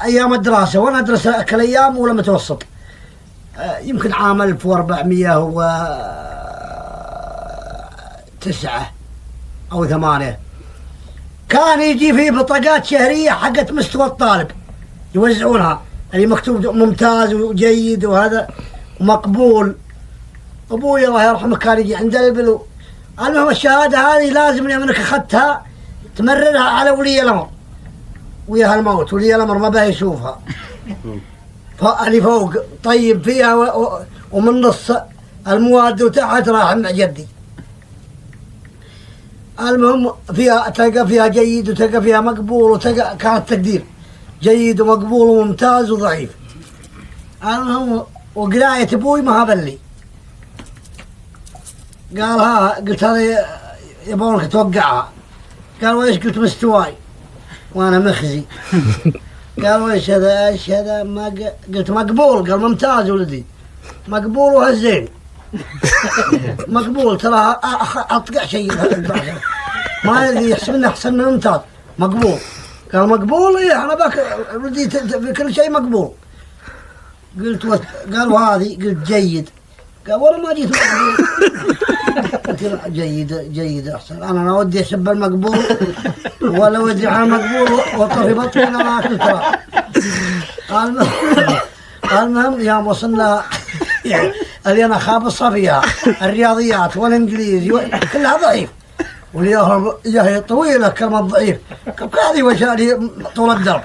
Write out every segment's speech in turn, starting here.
أيام الدراسة وأنا أدرس كالأيام ولا متوسط. يمكن عام 1409 أو 8 كان يجي فيه بطاقات شهرية حقت مستوى الطالب يوزعونها، اللي مكتوب ممتاز وجيد وهذا ومقبول. أبوي الله يرحمه كان يجي عند البلو. المهم الشهادة هذه لازم انك اخذتها تمررها على ولي الامر، وياها الموت ولي الامر ما بقى يشوفها. فاللي فوق طيب فيها ومن نص المواد وتحت راح مع جدي. المهم فيها تلقى فيها جيد وتلقى فيها مقبول وتلقى كانت تقدير جيد ومقبول وممتاز وضعيف. المهم وقراية ابوي ما هبلي. قال ها، قلت هذا يبونك توقعها. قال ويش؟ قلت مستواي وانا مخزي. قال ويش هذا؟ ايش هذا؟ ما قلت مقبول. قال ممتاز ولدي، مقبول وهالزين. مقبول ترى اطقع شيء ما يدري يحسب انه احسن من ممتاز. مقبول. قال مقبول؟ ايه انا باك ولدي في كل شيء مقبول. قلت قال وهذه؟ قلت جيد. قال والله ما جيت مقبول. قلت لا جيد جيد احسن. انا ودي اشب المقبول ولا ودي على المقبول وطفي بطني انا ما اكل ترى. المهم يوم وصلنا اللي انا خابصها فيها الرياضيات والانجليزي كلها ضعيف، واللي طويله كلمه ضعيف. هذه وجهي طول الدرب.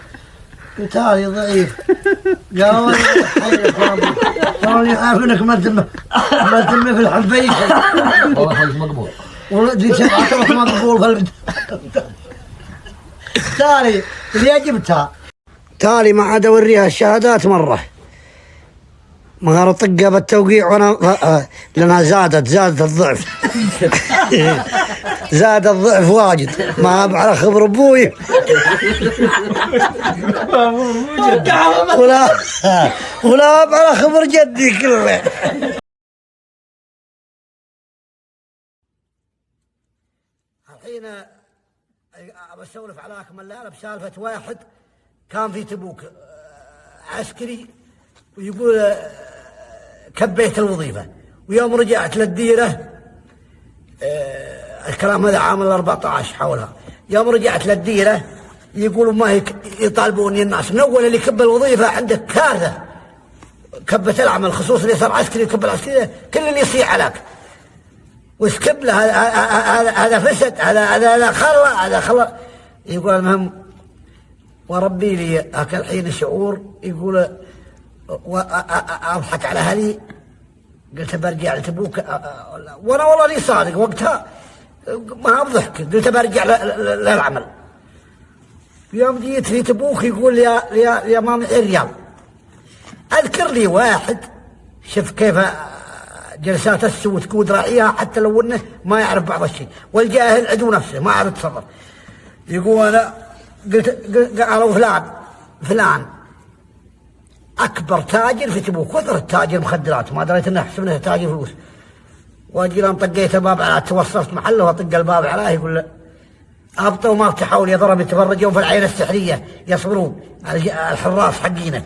قلت هذه ضعيف. قال والله عارف انك ما تم في الحبيش. والله خلص مقبول. ولدي سبعة مقبول تالي اللي جبتها تالي ما عاد اوريها الشهادات مره. مهارة طقة بالتوقيع وانا لانها زادت الضعف. زاد الضعف واجد. ما على خبر ابوي ولا على خبر جدي كله. الحين بسولف عليكم الليله بسالفه واحد كان في تبوك عسكري، ويقول كبيت الوظيفه، ويوم رجعت للديره الكلام هذا عام 14 حولها. يوم رجعت للديره يقولوا ما يطالبوني الناس من اول اللي كب الوظيفه عندك كارثه. كبت العمل خصوصا اللي صار عسكري وكب العسكري كل اللي يصيح عليك ويسكب له. هذا فسد، هذا خلى. يقول المهم وربي لي هاك الحين الشعور. يقول اضحك على اهلي. قلت برجع لتبوك وانا والله لي صادق وقتها ما بضحك. قلت برجع للعمل. يوم جيت في تبوك يقول يا مامي الرياض. اذكر لي واحد شوف كيف جلسات السوء تكون راعيها حتى لو انه ما يعرف بعض الشيء، والجاهل عدو نفسه ما عرف يتصرف. يقول انا قالوا فلان اكبر تاجر في تبوك، كثر التاجر مخدرات ما دريت انه احسب انه تاجر فلوس. واجي لهم طقيت الباب على توصلت محله واطق الباب عليه يقول له ابطوا ما فتحوا لي ضرب يتفرجون في العين السحريه يصبرون الحراس حقينا،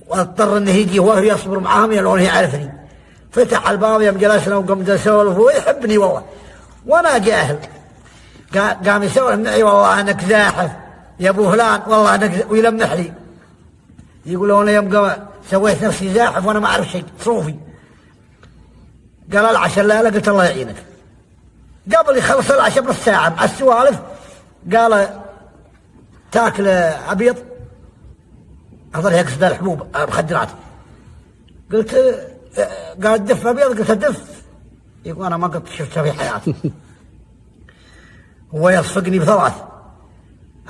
واضطر انه يجي وهو يصبر معاهم يلونه يعرفني. فتح الباب يوم جلسنا وقمت اسولف ويحبني والله وانا جاهل. قام يسولف معي والله انك زاحف يا ابو فلان والله انك، ويلمح لي. يقول انا يوم سويت نفسي زاحف وانا ما اعرف شيء صروفي. قال العشاء لا قلت الله يعينك. قبل يخلص العشاء بنص ساعه مع السوالف قال تاكل ابيض. هذول يقصد الحبوب مخدرات. قلت قال دف ابيض. قلت دف. يقول انا ما قد شفتها في حياتي. هو يصفقني بثلاث.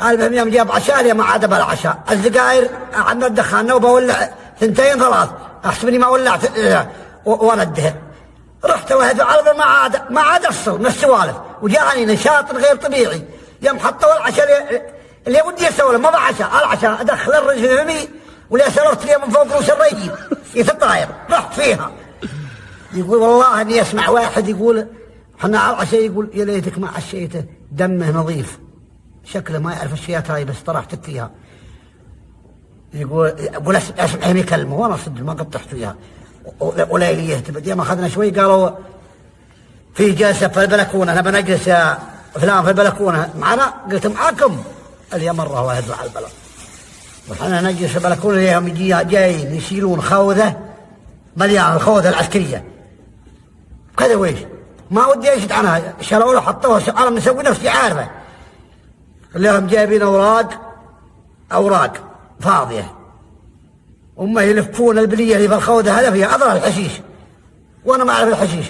المهم يوم جاب عشاء ما عاد بالعشاء السجاير عندنا الدخان وبولع 2 3 احسبني ما ولعت وانا الدهر. رحت وهد على ما عاد افصل من السوالف وجاني نشاط غير طبيعي. يوم حطوا العشاء اللي ودي اسوي ما بعشاء العشاء ادخل الرجل فمي ولا سررت لي من فوق روس الرجل يتطاير رحت فيها. يقول والله اني اسمع واحد يقول احنا على العشاء يقول يا ليتك ما عشيته دمه نظيف شكله ما يعرف الشيات هاي بس طرحت فيها. يقول اسمعهم يكلمه وانا صدق ما قطعت وياها وليليه تبدي ما اخذنا شوي قالوا في جلسه في البلكونه انا بنجلس يا فلان في البلكونه معنا قلت معاكم اللي مره واحد على البلد وحنا نجلس في البلكونه اليوم يجي جايين يشيلون خوذه مليان الخوذه العسكريه كذا ويش ما ودي ايش عنها شالوا له حطوها انا مسوي نفسي عارفه اليوم جايبين اوراق فاضيه هم يلفون البليه اللي في الخوذه هذا فيها اضرب الحشيش وانا ما اعرف الحشيش.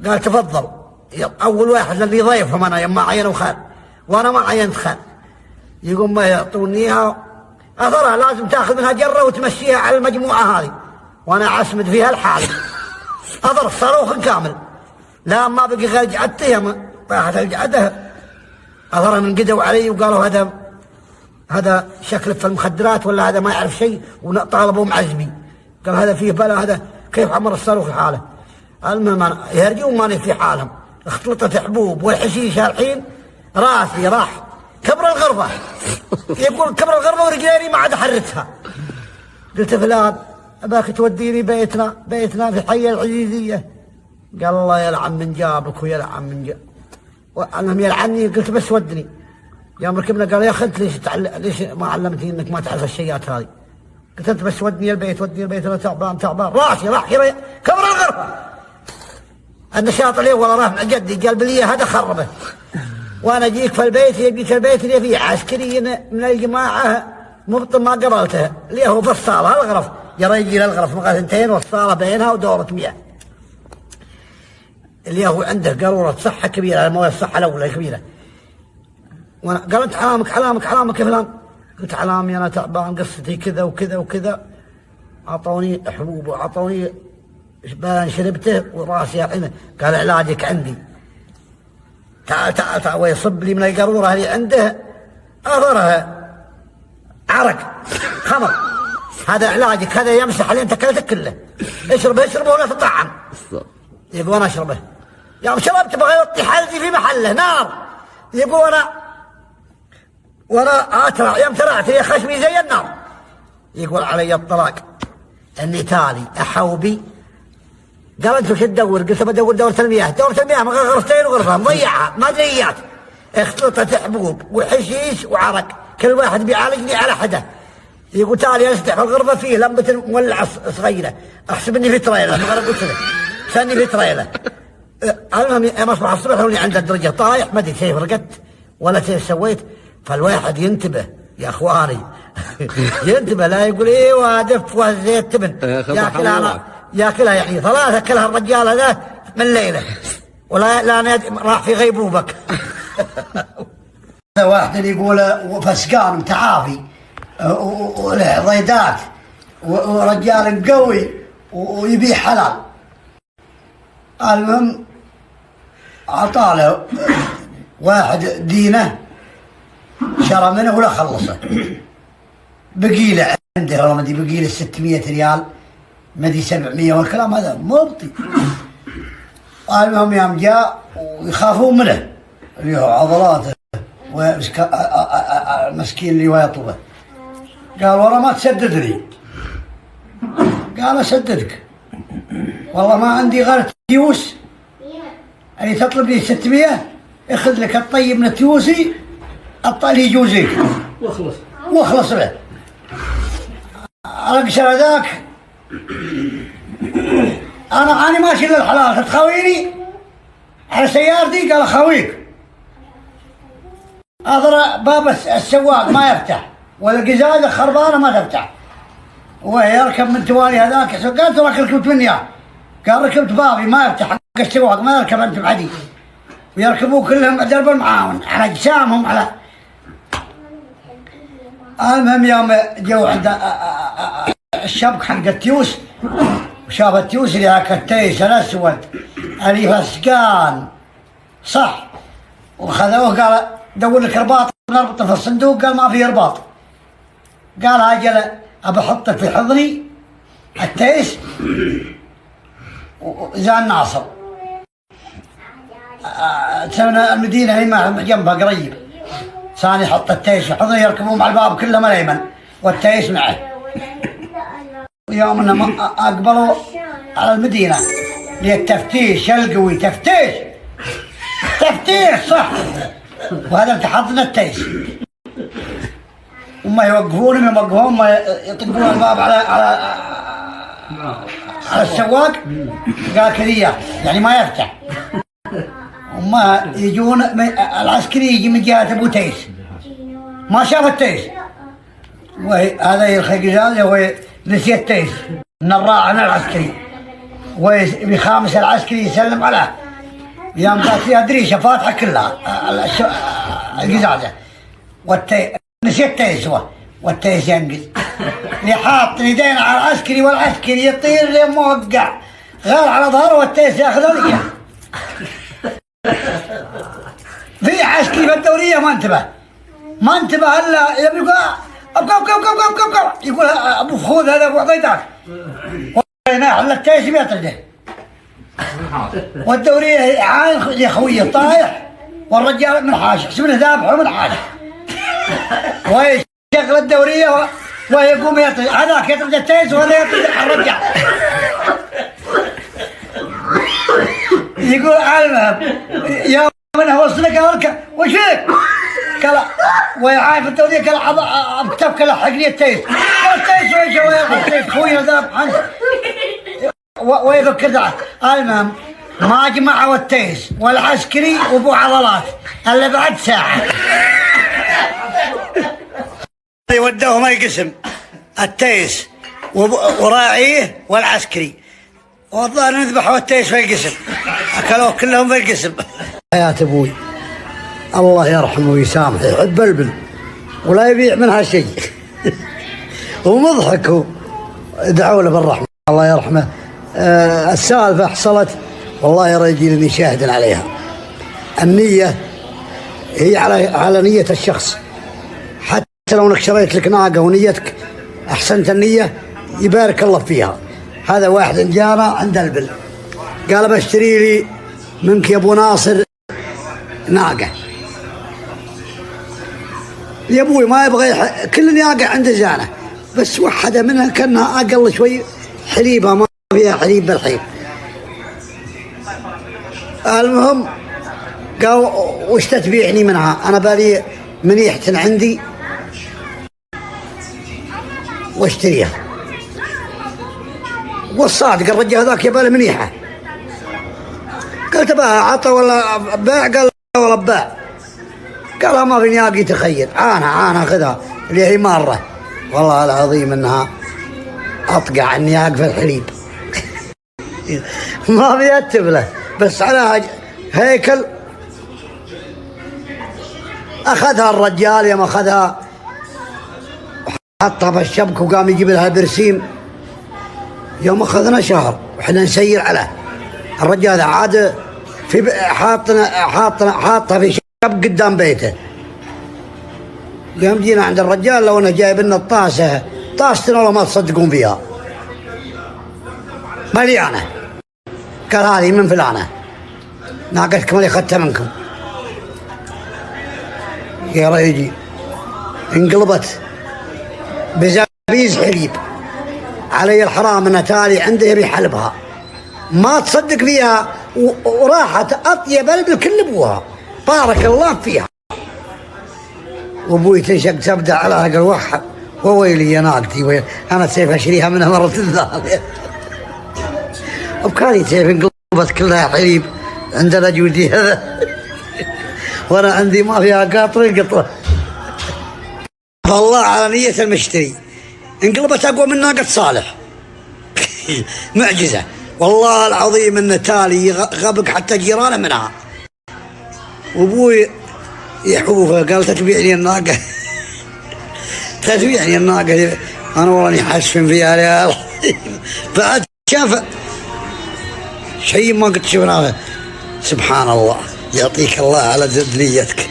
قال تفضل اول واحد اللي ضيفهم انا يما عينوا خان وانا ما عينت خان يقوم ما يعطوني اياها اثرها لازم تاخذ منها جره وتمشيها على المجموعه هذه وانا عسمد فيها الحال اضر صاروخ كامل لا ما بقي غير جعدتها طاحت الجعده اثرها من قدوا علي وقالوا هذا شكله في المخدرات ولا هذا ما يعرف شيء وطالبوا معزمي قال هذا فيه بلا هذا كيف عمر الصاروخ في حاله. المهم يرجون ماني في حالهم اختلطت حبوب والحشيش الحين راسي راح كبر الغرفه يقول كبر الغرفه ورجليني ما عاد احركها. قلت فلان اباك توديني بيتنا في حي العزيزيه قال الله يلعن من جابك ويلعن من جاب المهم يلعني. قلت بس ودني يوم ركبنا قال يا اخي انت ليش ما علمتني انك ما تعرف الشيات هذه. قلت انت بس ودني البيت انا تعبان راسي راح كبر الغرفه. النشاط الاول راح مع جدي قال بلي هذا خربه وانا اجيك في البيت يجيك البيت اللي فيه عسكري من الجماعه مبطن ما قبلته اللي هو في الصاله الغرف يرى يجي للغرف مقاسنتين والصاله بينها ودوره مياه اللي هو عنده قاروره صحه كبيره مويه الصحه الاولى كبيره. وانا قال انت علامك يا فلان. قلت علامي انا تعبان قصتي كذا وكذا وكذا. اعطوني حبوب واعطوني شبان شربته وراسي الحين قال علاجك عندي تعال ويصب لي من القاروره اللي عنده اثرها عرق خمر هذا علاجك هذا يمسح اللي انت اكلته كله اشربه ولا تطعم. يقول انا اشربه يوم شربت بغى يوطي حلقي في محله نار. يقول وانا اترع يوم ترعت يا خشمي زي النار. يقول علي الطلاق اني تالي احوبي. قال انت وش تدور؟ قلت بدور دورة المياه ما غرفتين وغرفه مضيعها ما ادريات اختلطت حبوب وحشيش وعرق كل واحد بيعالجني على حده. يقول تالي اسدح في الغرفه فيه لمبه مولعه صغيره احسب اني في تريله ما قلت له ثاني في تريله. المهم يوم اصبح الصبح وني عند الدرجه طايح ما ادري كيف رقدت ولا كيف سويت. فالواحد ينتبه يا اخواني ينتبه لا يقول ايوه دف وزيت تبن ياكلها يعني ثلاثه كلها الرجال هذا من ليله ولا راح في غيبوبك. واحد يقول فسقان متعافي وله ضيدات ورجال قوي ويبيع حلال. المهم عطاله واحد دينه شرى منه ولا خلصه بقي له عنده والله ما ادري بقي له 600 ريال ما ادري 700 والكلام هذا مبطي. المهم يوم جاء ويخافون منه اللي هو عضلاته المسكين اللي هو يطلبه قال ورا ما تسددني. قال اسددك والله ما عندي غير تيوس اللي تطلب لي 600 اخذ لك الطيب من التيوسي اللي يجوزيك واخلص به. رقش هذاك انا ماشي للحلال تخاويني على سيارتي. قال اخاويك اضرب باب السواق ما يفتح ولا قزازه خربانه ما تفتح ويركب من توالي هذاك. قال تراك ركبت مني قال ركبت بابي ما يفتح حق السواق ما يركب انت بعدي ويركبوا كلهم درب المعاون على اجسامهم على. المهم يوم جو عند الشبك حق التيوس وشاف التيوس اللي هاك التيس الاسود اللي فسقان صح وخذوه قال دور لك رباط نربطه في الصندوق. قال ما في رباط. قال اجل ابى احطك في حضني التيس وزان ناصر سوينا المدينه هي جنبها قريب ثاني يحط التيس يحضر يركبون مع الباب كله مليمن والتيس معه. يوم انهم اقبلوا على المدينه للتفتيش القوي، تفتيش صح، وهذا تحضنا التيس. وما يوقفون ما يطقون الباب على السواق، قال كذيه يعني ما يفتح. وما يجون العسكري يجي من جهه ابو تيس ما شاف التيس، وهذا الخقزاز هو نسي التيس من الراعي العسكري، وبخامس العسكري يسلم عليه. يوم قالت فيها دريشه فاتحه كلها القزازه، نسي التيس هو، والتيس ينقز يحاط يدين على العسكري، والعسكري يطير لين موقع غير على ظهره، والتيس ياخذه ليه. في عسكري في الدوريه ما انتبه الا يقول ابقى يقول ابو خذ هذا ابو عطيتك، على التيس بيطرده. والدوريه عاين يا خويه طايح، والرجال من حاش يحسبونه ذابح ومن حاش، ويشغل الدوريه ويقوم يطرد، هذاك يطرد التيس وهذا يطرد الرجال. يقول المهم يا منها وصلك وركب وش فيك؟ قال ويعايف الدوريه قال اكتبك لحق لي التيس، قال التيس ويش هو يا التيس خويا ذابح ويفكر ذا. المهم ما جمعوا التيس والعسكري وابو عضلات الا بعد ساعه. ودوهم القسم التيس وراعيه والعسكري، والظاهر نذبحوا التيس في القسم، اكلوه كلهم في القسم. حياة ابوي الله يرحمه ويسامحه، يحب البل ولا يبيع منها شيء ومضحك هو، ادعوا له بالرحمه الله يرحمه. السالفه حصلت والله يا رجل اني شاهد عليها. النيه هي على نيه الشخص، حتى لو انك شريت لك ناقه ونيتك احسنت النيه يبارك الله فيها. هذا واحد جانا عند البل قال بشتري لي منك يا ابو ناصر ناقه، يا ابوي ما يبغى كل ناقه عنده زانه، بس وحده منها كانها اقل شوي حليبها ما فيها حليب بالحيب. المهم قال وش تتبيعني منها؟ انا بالي منيحة عندي واشتريها. والصادق الرجال هذاك يبالي منيحة. قلت بها عطى ولا باع؟ قال لا ولا باع. قال ما في نياقي تخيل، عانها خذها اللي هي مارة. والله العظيم انها اطقع النياق في الحليب ما بيتب له، بس على هيكل. اخذها الرجال يوم اخذها حطها في الشبك وقام يجيب لها برسيم. يوم اخذنا شهر وحنا نسير عليه. الرجال عاد في حاطها في شبك قدام بيته. يوم جينا عند الرجال لو انه جايب لنا طاستنا والله ما تصدقون فيها مليانه. قال هذه من فلانه ناقتكم اللي اخذتها منكم. يا ريجي انقلبت بزبيز حليب. علي الحرام انها تالي عنده يبي حلبها ما تصدق فيها، وراحت اطيب قلب الكل ابوها بارك الله فيها. وابوي تنشق تبدا على قال وحب وويلي يا ناقتي انا سيف اشريها منها مره ثانيه. وبكاني سيف انقلبت كلها حليب عندنا جودي هذا وانا عندي ما فيها قطره. والله على نية المشتري انقلبت اقوى من ناقة صالح معجزة والله العظيم ان تالي غبق حتى جيرانه منها. وابوي يحوفه قال تتبيعني الناقة تتبيعني الناقة. انا والله حاسفن فيها ريال بعد شاف شيء ما قد شفناه. سبحان الله يعطيك الله على نيتك.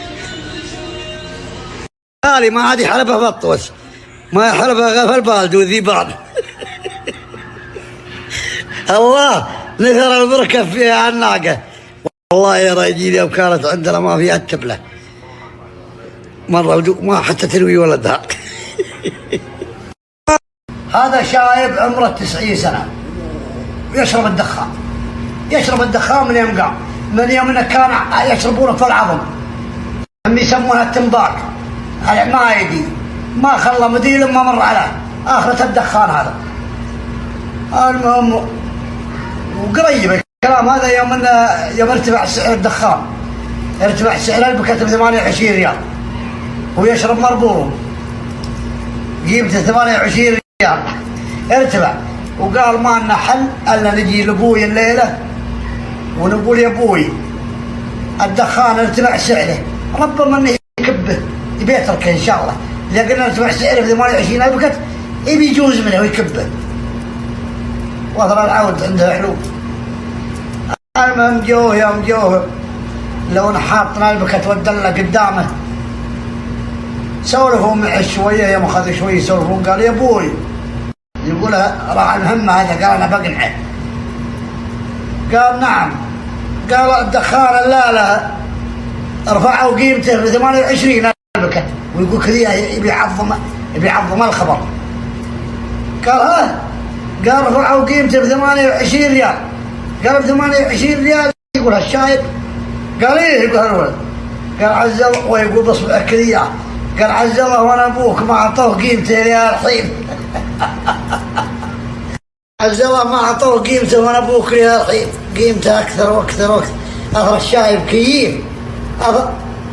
تالي ما عاد يحلبها بطوس ما يحلبها غير في البالد وذيبان الله نثر البركة فيها الناقة. والله يا رجيل لو كانت عندنا ما فيها التبلة مرة ما حتى تروي ولدها. هذا شايب عمره 90 سنة يشرب الدخان، يشرب الدخان من يوم قام، من يوم انه كان يشربونه في العظم، هم يسمونها التنباك، ما يدي ما خلى مديل ما مر عليه آخرة الدخان هذا. المهم وقريب الكلام هذا يوم ارتفع سعر الدخان، ارتفع سعر البكت ب 28 ريال ويشرب مربوط قيمته 28 ريال ارتفع، وقال ما لنا حل الا نجي لابوي الليله ونقول يا ابوي الدخان ارتفع سعره، ربما انه يكبه يبي يتركه ان شاء الله، اذا قلنا ارتفع سعره ب 28 البكت يبي يجوز منه ويكبه وضر العود عنده علوم. المهم جوه يوم جوه لو حاطنا البكت والدله قدامه سولفوا معه شويه، يوم اخذ شويه يسولفون قال يا ابوي، يقول راح المهمه هذا، قال انا بقنعه، قال نعم، قال الدخان لا رفعوا قيمته ب 28 البكت، ويقول كذا يبي يعظم الخبر، قال ها، قال رفعوا قيمته ب 28 ريال، قال ب 28 ريال، يقول هالشايب، قال ايه، يقول هالولد، قال عز الله، ويقول بصبعه كذا، قال عز الله وانا ابوك ما اعطوه قيمته يا رحيم. عز الله ما اعطوه قيمته وانا ابوك يا رحيم، قيمته اكثر واكثر واكثر. اخر الشايب كيف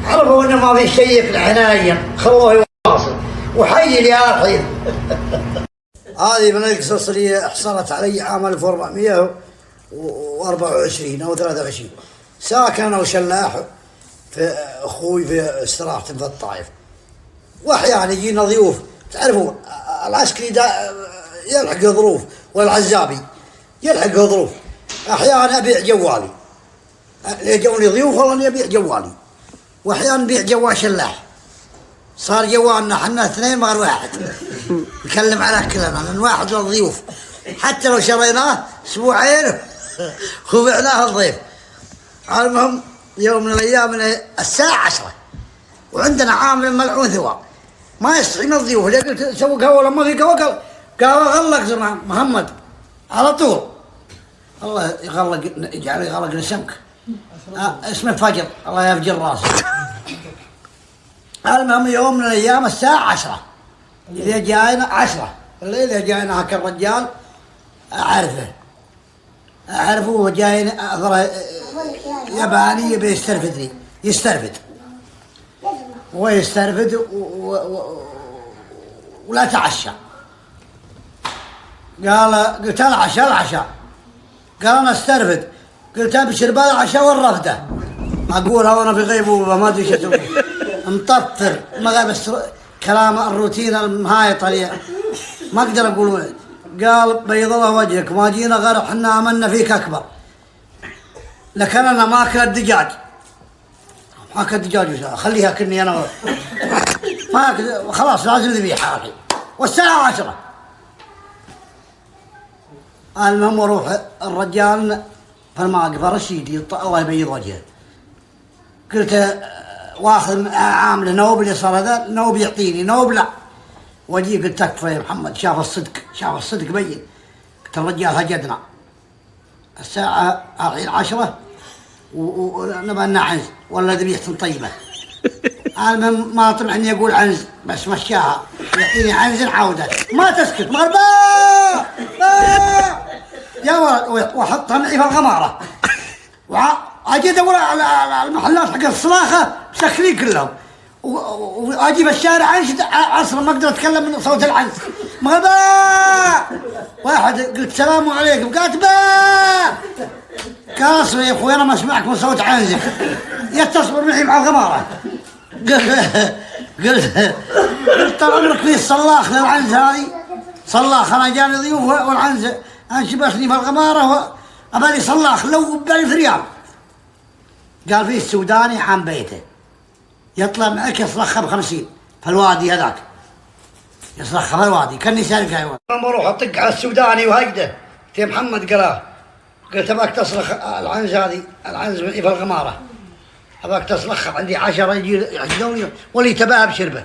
عرفوا انه ما في شيء العناية، خلوه يواصل وحي يا رحيم. هذه من القصص اللي حصلت علي عام 1424 او 23. ساكن انا وشلاح في اخوي في استراحة في الطائف، واحيانا يجينا ضيوف، تعرفون العسكري يلحق ظروف والعزابي يلحق ظروف، احيانا ابيع جوالي، يجوني ضيوف والله ابيع جوالي، واحيانا بيع جوال شلاح، صار جوالنا احنا اثنين مع واحد نكلم على كلنا من واحد للضيوف، حتى لو شريناه اسبوعين وبعناه الضيف. المهم يوم من الايام الساعه 10 وعندنا عامل ملعون ثواب ما يستحي من الضيوف، اللي قلت سوي قهوه ولا ما في قهوه، قال غلق زمان محمد على طول، الله يغلق يجعل يغلق لسمك، اسمه فجر الله يفجر راسه. المهم يوم من الايام الساعه 10 اذا جاينا 10 الليل، اذا جاينا هاك الرجال اعرفه وجاينا اثره ياباني يبي يسترفدني، يسترفد ويسترفد ولا تعشى. قلت العشاء، قال انا استرفد، قلت ابشر بالعشاء والرفده، اقولها وانا في غيبوبه ما ادري ايش اسوي، مطفر ما بس كلام الروتين المهايط اللي ما اقدر اقول. قال بيض الله وجهك ما جينا غير احنا امنا فيك اكبر، لكن انا ما اكل الدجاج، ما اكل الدجاج خليها كني انا ما اكل، خلاص لازم ذبيحه هذه، والساعه 10. المهم اروح الرجال في المواقف رشيدي الله يبيض وجهه، قلت واخذ عامله نوب اللي صار هذا نوب يعطيني نوب لا، واجي قلت تكفى يا محمد، شاف الصدق بين، قلت الرجال هجدنا الساعه الحين 10 ونبغى لنا عنز ولا ذبيحه طيبه. المهم ما طلع اني اقول عنز بس مشاها يعطيني عنز عوده ما تسكت مغربا يا ولد، واحطها معي في الغماره واجي ادور على المحلات حق الصلاخه مسكرين كلهم، واجيب الشارع انشد عصر ما اقدر اتكلم من صوت العنز مغربا. واحد قلت السلام عليكم، قالت با قال يا اخوي انا ما اسمعك من صوت عنزك، يتصل معي مع الغماره. قلت طال عمرك في الصلاخ للعنز هذه صلاخ، انا جاني ضيوف والعنز انشبسني في الغماره ابالي صلاخ لو ب1000 ريال. قال فيه السوداني عن بيته يطلع معك يصرخها ب50 في الوادي هذاك، يصرخها في الوادي كاني سالك حيوان. لما اروح اطق على السوداني وهجده تي محمد قراه، قلت اباك تصرخ العنز هذه، العنز في الغماره ابغاك تصلخ عندي 10 يجي يحجزوني واللي تباها بشربه.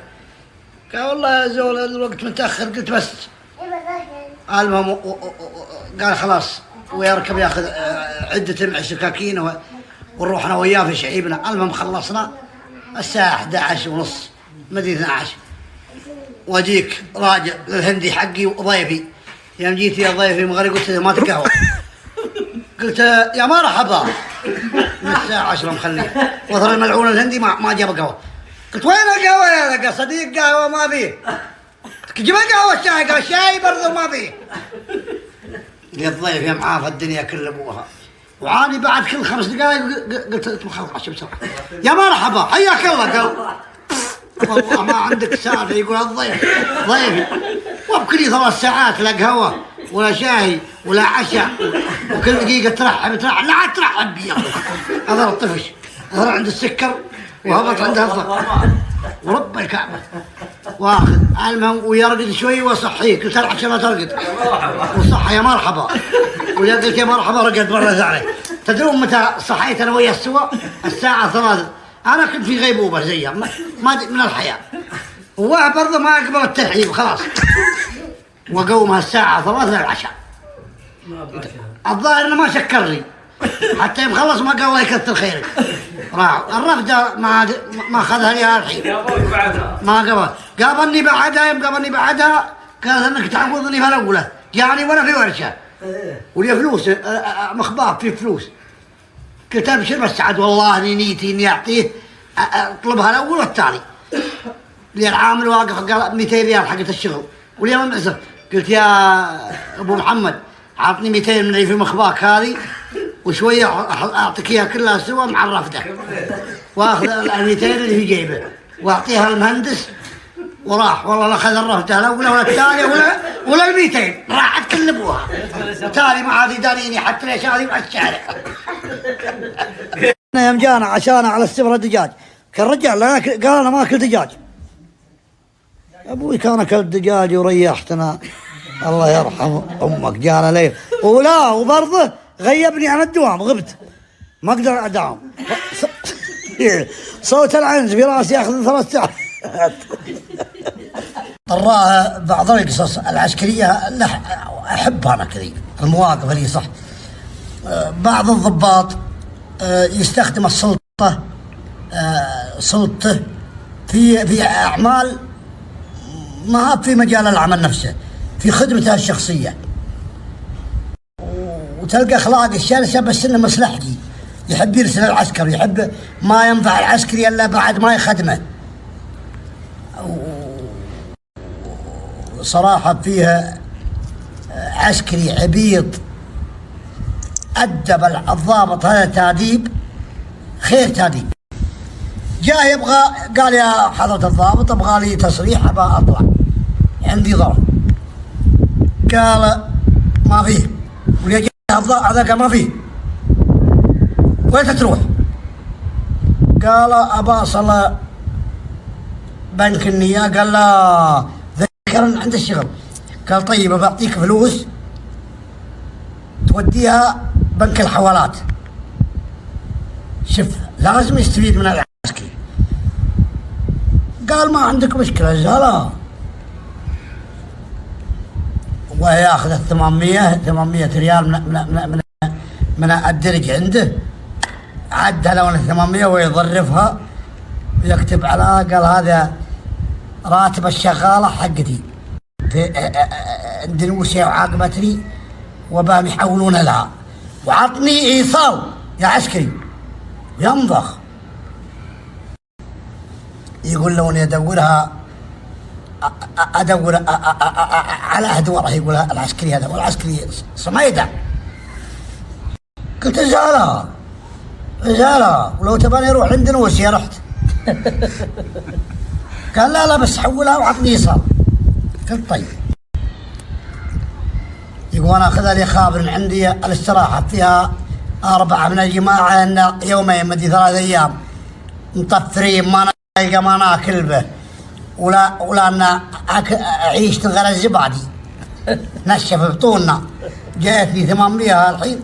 قال والله يا زول الوقت متاخر. قلت بس. المهم قال خلاص ويركب ياخذ عده مع السكاكين ونروح انا وياه في شعيبنا. المهم خلصنا الساعه 11 ونص مدري 12 واجيك راجع للهندي حقي وضيفي. يوم جيت يا ضيفي مغري قلت له ما تقهوى. قلت يا مرحبا من الساعه 10 مخليه وظل الملعون الهندي ما جاب قهوه. قلت وين القهوه يا لقى صديق قهوه ما فيه. جيب القهوه الشاي. قال الشاي برضه ما فيه. قلت ضيف يا معاه الدنيا كل ابوها وعاني بعد كل 5 دقائق قلت خلاص بسرعه يا مرحبا حياك الله. قال والله ما عندك سالفه. يقول الضيف ضيفي وبكل 3 ساعات لا قهوه ولا شاي ولا عشاء وكل دقيقه ترحب لا عاد ترحب بي. هذا الطفش هذا عند السكر وهبط عندها الضغط ورب الكعبه واخذ. المهم ويرقد شوي واصحيه. قلت له عشان لا ترقد وصحى يا مرحبا. ولا قلت يا مرحبا رقد مره ثانيه. تدرون متى صحيت انا وياه سوا؟ الساعه 3. انا كنت في غيبوبه زيها ما من الحياه. وهو برضه ما قبل الترحيب خلاص. وقومها الساعه 3 للعشاء. الظاهر انه ما شكر لي حتى يوم خلص ما قال الله يكثر خيرك. راح الرفده ما اخذها لي الحين. ما قابلني بعدها. يوم قابلني بعدها قال انك تعوضني في الاولى. جاني وانا في ورشه ولي فلوس مخبار في فلوس. قلت ابشر بس عاد والله اني نيتي اني اعطيه اطلبها الاول والثاني. لي العامل واقف قال 200 ريال حقت الشغل واليوم معزف. قلت يا ابو محمد عطني 200 من اللي في مخباك هذه وشويه اعطيك اياها كلها سوا مع الرفده واخذ ال 200 اللي في جيبه واعطيها المهندس. وراح والله لا اخذ الرفده الاولى ولا الثانيه ولا ال 200 راحت كل ابوها. تالي ما عاد يداريني حتى ليش هذه مع الشارع. يوم جانا عشان على السفره دجاج كان رجال قال انا ما اكل دجاج. ابوي كان اكل دجاج وريحتنا الله يرحم امك. جانا ليل ولا وبرضه غيبني عن الدوام غبت ما اقدر اداوم. صوت العنز في راسي ياخذ 3 ساعات. طراه بعض القصص العسكريه اللي احبها انا كذي المواقف اللي صح. بعض الضباط يستخدم سلطته في اعمال ما في مجال العمل نفسه في خدمته الشخصيه. وتلقى اخلاق الشرسه بس انه مصلحجي يحب يرسل العسكر يحب ما ينفع العسكري الا بعد ما يخدمه. صراحه فيها عسكري عبيط أدب الضابط هذا تأديب خير تأديب. جاء يبغى قال يا حضرة الضابط ابغى لي تصريح ابغى اطلع عندي ضرب. قال ما فيه. واللي هذا قال ما فيه. وين تروح؟ قال ابى اصل بنك النية. قال لا ذكرني عند الشغل. قال طيب بعطيك فلوس توديها بنك الحوالات. شوف لازم يستفيد من العسكري. قال ما عندك مشكلة زهلا. وياخذ 800 ريال من الدرج عنده عدها لون 800 ويظرفها ويكتب على قال هذا راتب الشغالة حقتي عندي وشي وعاقبتني وبام يحولون لها وعطني ايصال يا عسكري ينضخ. يقول له اني ادورها ادور على ادوره. يقول العسكري هذا والعسكري صميده. قلت رجالة ولو تباني اروح عندنا وشي رحت. قال لا بس حولها وعطني ايصال. قلت طيب. يقول انا اخذها لي خابر عندي الاستراحه فيها 4 من الجماعه ان يومين مدي 3 ايام مطفرين ما نلقى ما ناكل به ولا ان اعيش تغير الزبادي نشف بطولنا. جاءتني 800 الحين.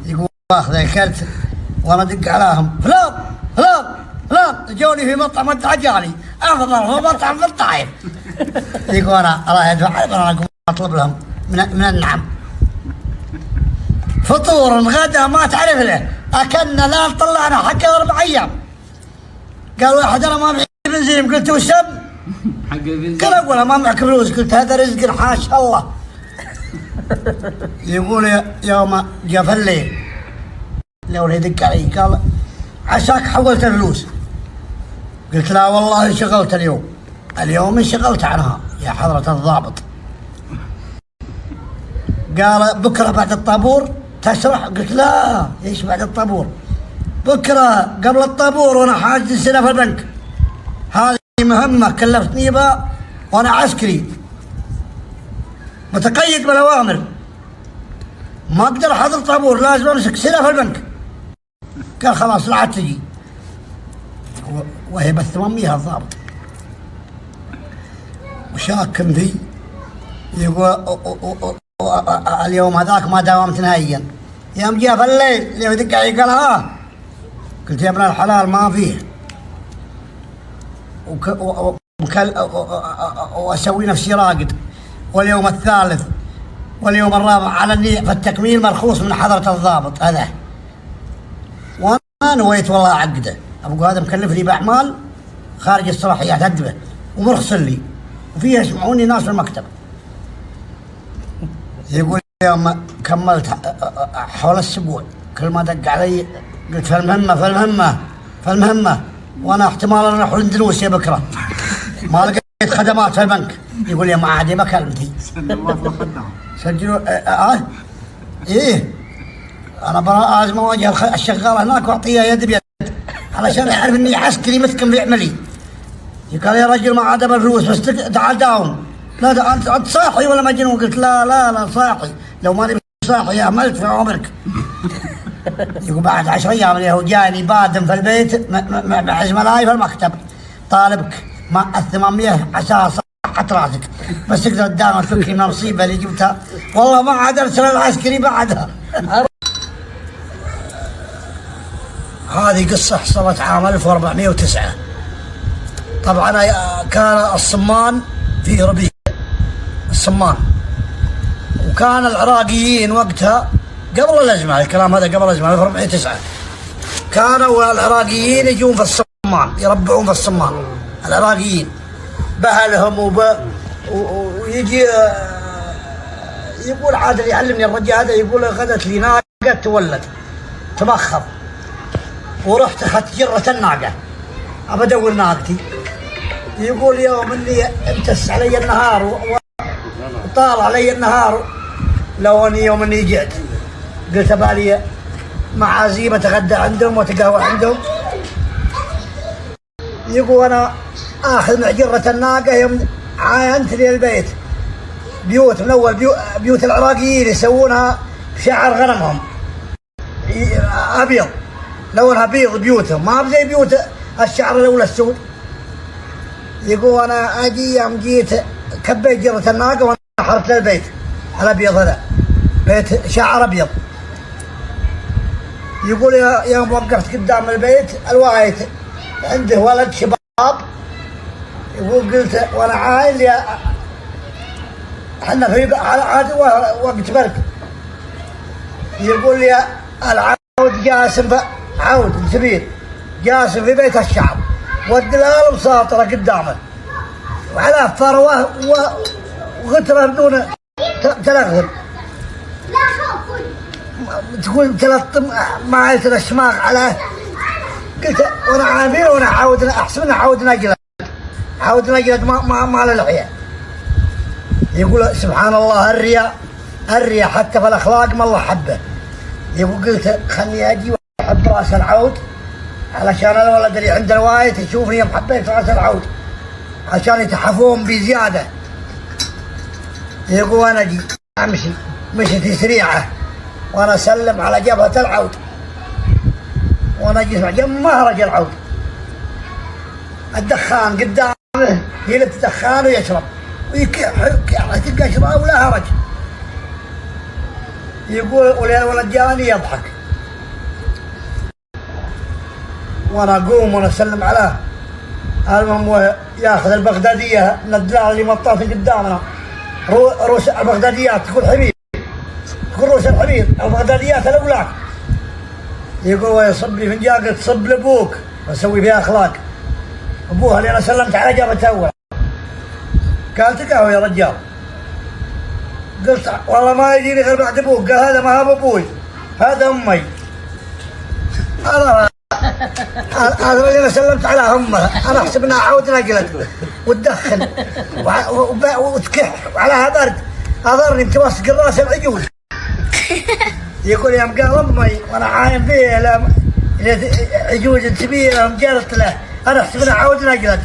يقول اخذ اكلت وانا ادق عليهم فلان لا لا جوني في مطعم الدجالي افضل هو مطعم في الطايف. يقول انا الله يدفع انا اطلب لهم من النعم فطور غدا ما تعرف له اكلنا لا طلعنا حتى 4 ايام. قال واحد انا ما معي بنزين قلت وش قال اقول ما معك فلوس قلت هذا رزق حاشا الله. يقول يوم جاء في الليل لو يدق علي قال عساك حولت الفلوس. قلت لا والله انشغلت اليوم انشغلت عنها يا حضرة الضابط. قال بكره بعد الطابور تشرح. قلت لا ايش بعد الطابور؟ بكره قبل الطابور وانا حاجز سنه في البنك. هذه مهمه كلفتني بها وانا عسكري متقيد بالاوامر ما اقدر احضر طابور لازم امسك سنه في البنك. قال خلاص لا عاد تجي. وهي بس 800 الضابط وشاكم في يقول اليوم هذاك ما داومت نهائيا. يوم جاء في الليل اللي يدق علي قال ها. قلت يا ابن الحلال ما فيه واسوي نفسي راقد. واليوم الثالث واليوم الرابع على النية فالتكميل مرخوص من حضرة الضابط هذا. وانا نويت والله اعقده. ابو هذا مكلفني باعمال خارج الصلاحيات ادبه ومرخص لي وفيها يسمعوني ناس في المكتب. يقول يوم كملت حول الاسبوع كل ما دق علي قلت فالمهمة وانا احتمال اروح الاندلسية بكره ما لقيت خدمات في البنك. يقول يا معادي بكلمتي سجلوا ايه انا لازم اواجه الشغال هناك واعطيه يد بيد علشان يعرف اني عسكري مثكم في عملي. قال يا رجل ما عاد بالفلوس بس تعال داوم. لا انت صاحي ولا مجنون؟ قلت لا صاحي. لو ماني صاحي اهملت في عمرك. يقول بعد 10 ايام اللي هو جاني بادم في البيت مع زملائي في المكتب طالبك ما 800 عسى صحة راسك بس تقدر تداوم تفكري من المصيبه اللي جبتها. والله ما عاد ارسل العسكري بعدها. هذه قصة حصلت عام 1409. طبعا كان الصمان في ربيع الصمان وكان العراقيين وقتها قبل الأزمة. الكلام هذا قبل الأزمة 1409 كانوا العراقيين يجون في الصمان يربعون في الصمان العراقيين بأهلهم ويجي يقول عادل يعلمني الرجال هذا يقول غدت لي ناقة تولد تبخر ورحت اخذت جرة الناقة ابى ادور ناقتي. يقول يوم اني امتس علي النهار وطال علي النهار لو اني يوم اني جئت قلت بالي معازيم اتغدى عندهم وتقهوى عندهم. يقول انا اخذ مع جرة الناقة يوم عاينت لي البيت بيوت من اول بيوت العراقيين يسوونها بشعر غنمهم ابيض لونها بيض بيوتهم ما بزي بيوت الشعر الاولى السود. يقول انا اجي يوم جيت كبيت جرة الناقة وانا حرت للبيت الابيض هذا بيت شعر ابيض. يقول يوم وقفت قدام البيت الوايت عنده ولد شباب. يقول قلت وانا عايل يا احنا في عاد وقت برد. يقول لي العود جاسم عود كبير جاسم في بيت الشعب والدلال مساطرة قدامه وعلى فروة وغترة بدون تلغم تكون تلطم معي الشماغ على. قلت وانا عامل وانا عاودنا احسن عاود نجلد ما له لحية. يقول سبحان الله الرياء حتى في الاخلاق ما الله حبه. يقول قلت خلني اجي واحب راس العود علشان الولد اللي عند الوايت يشوفني يوم حبيت راس العود عشان يتحفون بزياده. يقول انا اجي امشي مشيتي سريعه وانا اسلم على جبهه العود وانا اجي اسمع جنب مهرج العود الدخان قدامه يلف دخان ويشرب تلقى شراب ولا هرج. يقول الولد جاني يضحك وانا اقوم وانا اسلم عليه. المهم هو ياخذ البغداديه من الدراع اللي مطاط قدامنا، روس البغداديات تقول حبيب، تقول روس الحبيب البغداديات الاولاك. يقول يصب لي فنجان، قلت صب لابوك بسوي فيها اخلاق. ابوها اللي انا سلمت على جابتها اول. قال تقهوى يا رجال. قلت والله ما يجيني غير بعد ابوك. قال هذا ما هو ابوي، هذا امي. هذا اللي انا سلمت على امها، انا احسب انها عود نقلت وتدخن وتكح وعلىها برد. اضرني بتوسق الراس العجوز. يقول يوم قال امي وانا عايم فيه عجوز كبيره ومجرت له، انا احسب انها عود نقلت.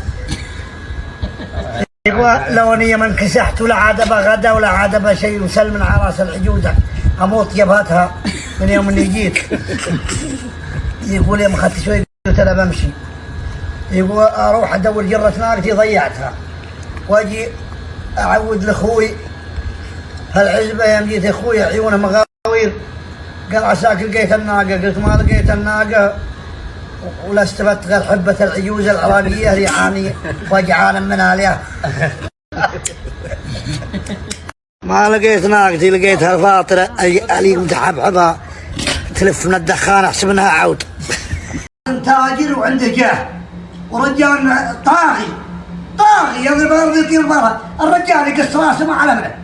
يقول لو اني ما انكسحت ولا عاد غدا ولا عاد شيء وسلم على راس العجوزه اموت جبهتها من يوم اني جيت. يقول يوم اخذت شوي قلت انا بمشي. يقول اروح ادور جره ناقتي ضيعتها، واجي اعود لاخوي هالعزبه يوم جيت اخوي عيونه مغاوير. قال عساك لقيت الناقه. قلت ما لقيت الناقه ولا استفدت غير حبه العجوزه العراقيه اللي يعاني وجعان منها ليه. ما لقيت ناقتي، لقيتها الفاطره اللي متحبحبها تلف من الدخان احسب انها عود. تاجر وعنده جاه ورجال طاغي يضرب الارض يطير برا. الرجال يقص راسه ما على منه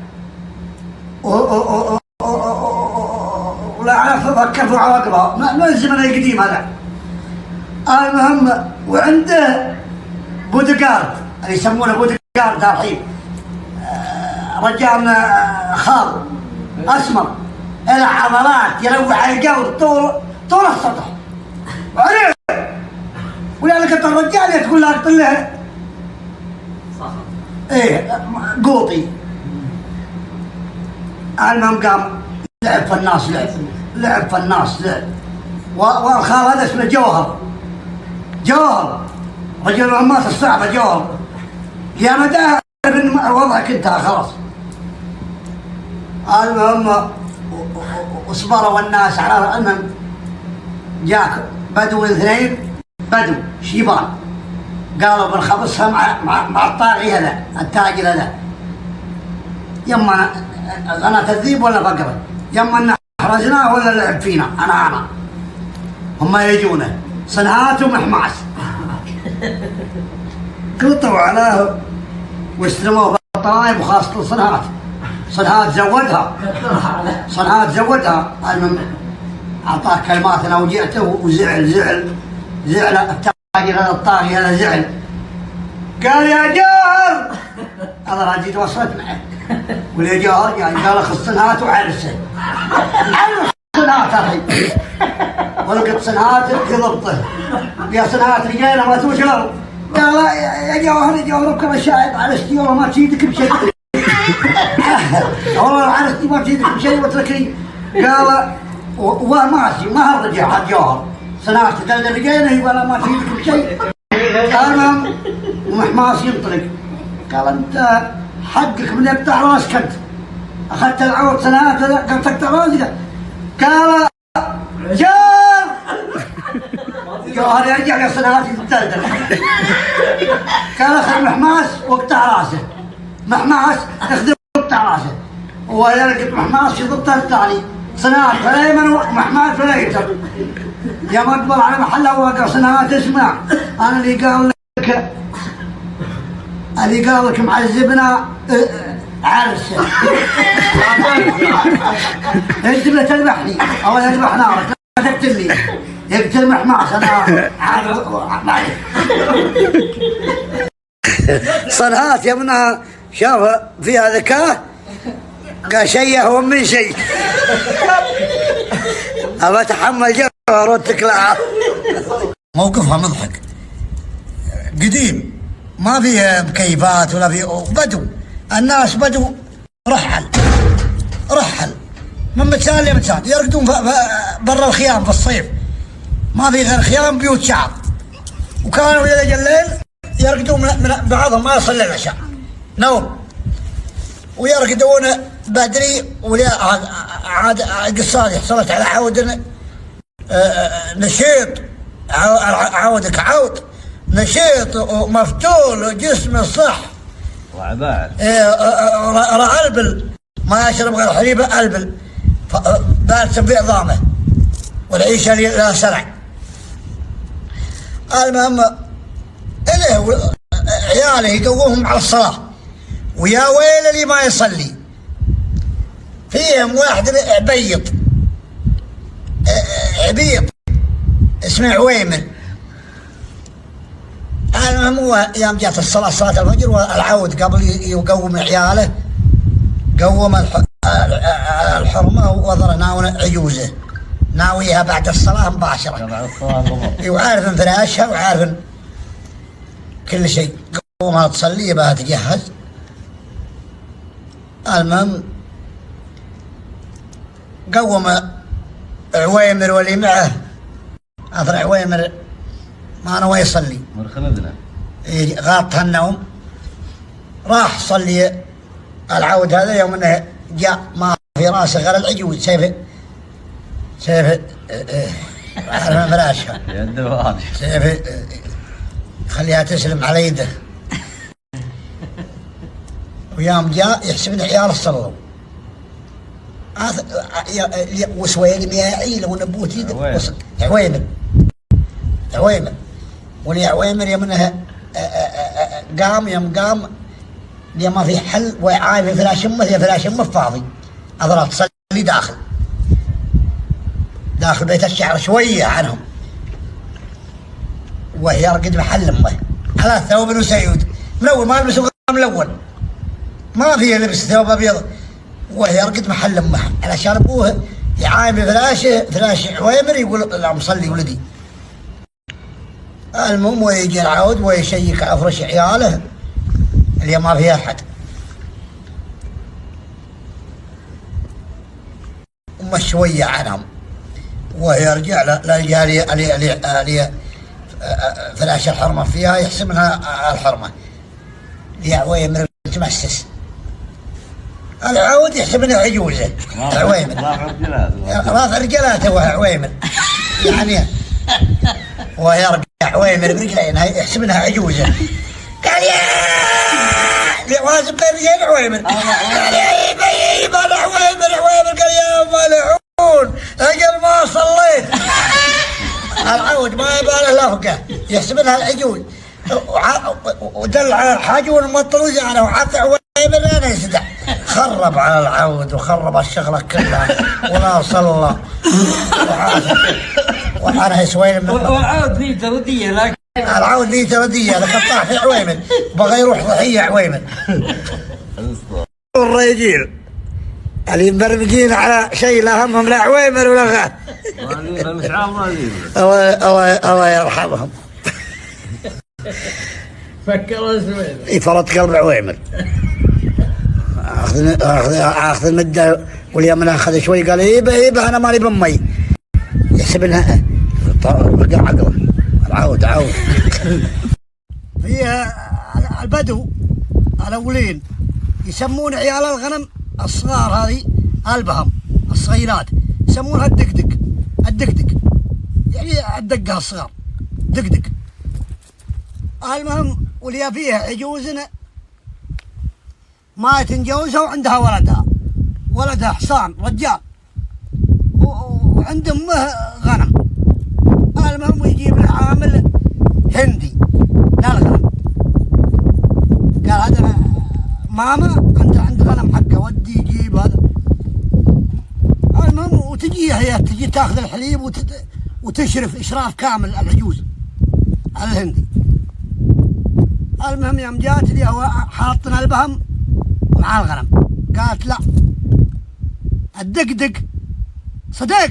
ولا عرف فكر في عواقبها من الزمن القديم هذا. المهم وعنده بودقارد اللي يسمونه بودقارد الحين، رجال خال اسمر له عضلات يروح على القول طول السطح وعليه. ولذلك الرجال تقول له اقتل له ايه قوطي. المهم قام لعب في الناس والخال هذا اسمه جوهر رجل العمات الصعبه جوهر. يا مدى وضعك انتهى خلاص. المهم وصبروا الناس على. المهم جاك بدو اثنين بدو شيبان قالوا بنخبصها مع الطاغي هذا التاجر هذا. يما انا تذيب ولا بقره، يما ان احرجناه ولا لعب فينا. انا هم يجونه صنعات ومحماس. قلطوا عليه واستلموه في الطايب وخاصة صنعات زودها. المهم اعطاه كلمات انا وجعته وزعل التاجر هذا الطاغي هذا زعل. قال يا جار هذا راجل تواصلت معه ولا جار يعني قال اخذ صنعات وعرسه. صنعات الحين ولقيت صنعات تضبطه يا صنعات رجالنا ما توشلوا. قال يا جوهر بكره شاهد عرستي والله ما تفيدك بشيء. والله عرستي ما تفيدك بشيء واتركني. قال وماشي ما هالرجع الجوهر صنعت الرجالنا يقول ما تفيدك بشيء. المهم ومحماس ينطلق. قال انت حقك من يقطع راسك انت اخذت العود صنعات قال تقطع راسك. قال جوهر يرجع لي صنعاتي تتدلدل. قال اخذ محماس واقطع راسه. محماس اخذ واقطع راسه ويلقط محماس يضبطها الثاني صنعات فلا يمن محماس فلا يقدر. يا مقبل على محله وقع صنعات. اسمع انا اللي قال لك معذبنا عرسه. انت اللي تذبحني الله يذبح نارك لا تقتلني. يقتل محماس انا عارف. صنعات يا منها شاف فيها ذكاء قال شيء هو من شيء. ابى اتحمل جوهر واتكلها. موقفها مضحك قديم ما فيه مكيفات ولا فيه بدو. الناس بدو رحل من مكان لمكان يرقدون برا الخيام في الصيف ما في غير خيام بيوت شعب. وكانوا إذا الليل يرقدون من بعضهم ما يصلي العشاء نوم ويرقدون بدري. ولا عاد قصادي حصلت على عود نشيط عودك عود نشيط ومفتول وجسمه صح وعباعد. البل ما يشرب غير حليبه البل بارسم في عظامه والعيشه لا سرع. المهم إليه عياله يقومهم على الصلاه ويا ويل اللي ما يصلي. فيهم واحد عبيط اسمه عويمر. المهم هو يوم جات الصلاة صلاة الفجر والعود قبل يقوم عياله قوم الحرمة وظل ناوي عجوزه ناويها بعد الصلاة مباشرة وعارف فراشها وعارف كل شيء. قومها تصلي بها تجهز. المهم قوم عويمر واللي معه أثر عويمر ما نوى يصلي غاطها النوم راح صلي. العود هذا يوم انه جاء ما في راسه غير العجوز سيف فراشها سيف خليها تسلم على يده. ويوم جاء يحسب عيال صلوا وسويل مياعيل ونبوت يده عويمر ولي عويمر يوم قام يوم ما في حل وعايف فلاش امه يا فلاش امه فاضي اضرب تصلي داخل بيت الشعر شويه عنهم وهي يرقد محل امه على ثوب وسيود ملون ما يلبسوا ملون ما فيه لبس ثوب ابيض وهي يرقد محل امه علشان ابوه يعايب فلاش عويمر يقول لا مصلي ولدي. المهم ويجي العود ويشيك على فرش عياله اللي ما فيها احد. أمه شوية عنهم ويرجع للجالية فلاش الحرمة فيها يحسبها الحرمة عويمر تمسس. العود يحسبنها عجوزة عويمر رافع رجلاته وهو عويمر يعني ويرجع عويمر برجلينها يحسبنها عجوزة. قال يا وازن بين عويمر قال يا يبا عويمر قال يا ملعون اجل ما صليت. العود ما يباله لفقه يحسبنها العجوز ودل على الحاجون المطروز عنه وحتى عويمر انا يسدع خرب على العود وخرب الشغله كلها ولا صلى وعنها سويل. والعود ذي ترديه لكن العود ذي ترديه لكن طاح في عويمر بغى يروح ضحيه عويمر. الرجال اللي مبرمجين على شيء لا همهم لا عويمر ولا غاد الله يرحمهم. فكروا سويل يفرط قلب عويمر اخذ المده واليوم انا اخذ شوي قال يبه انا مالي بامي يحسب انها عقله العود فيها البدو الاولين يسمون عيال الغنم الصغار هذه البهم الصغيرات يسمونها الدقدق يعني الدقه الصغار دقدق. المهم واللي فيها عجوزنا ما تنجوزها وعندها ولدها حصان رجال وعند امه غنم. المهم يجيب له عامل هندي للغنم قال هذا ماما انت عند غنم حقه ودي يجيب هذا. المهم وتجي هي تجي تاخذ الحليب وتشرف اشراف كامل العجوز الهندي. المهم يوم جات لي هو حاطنا البهم مع الغنم قالت لا الدقدق صدق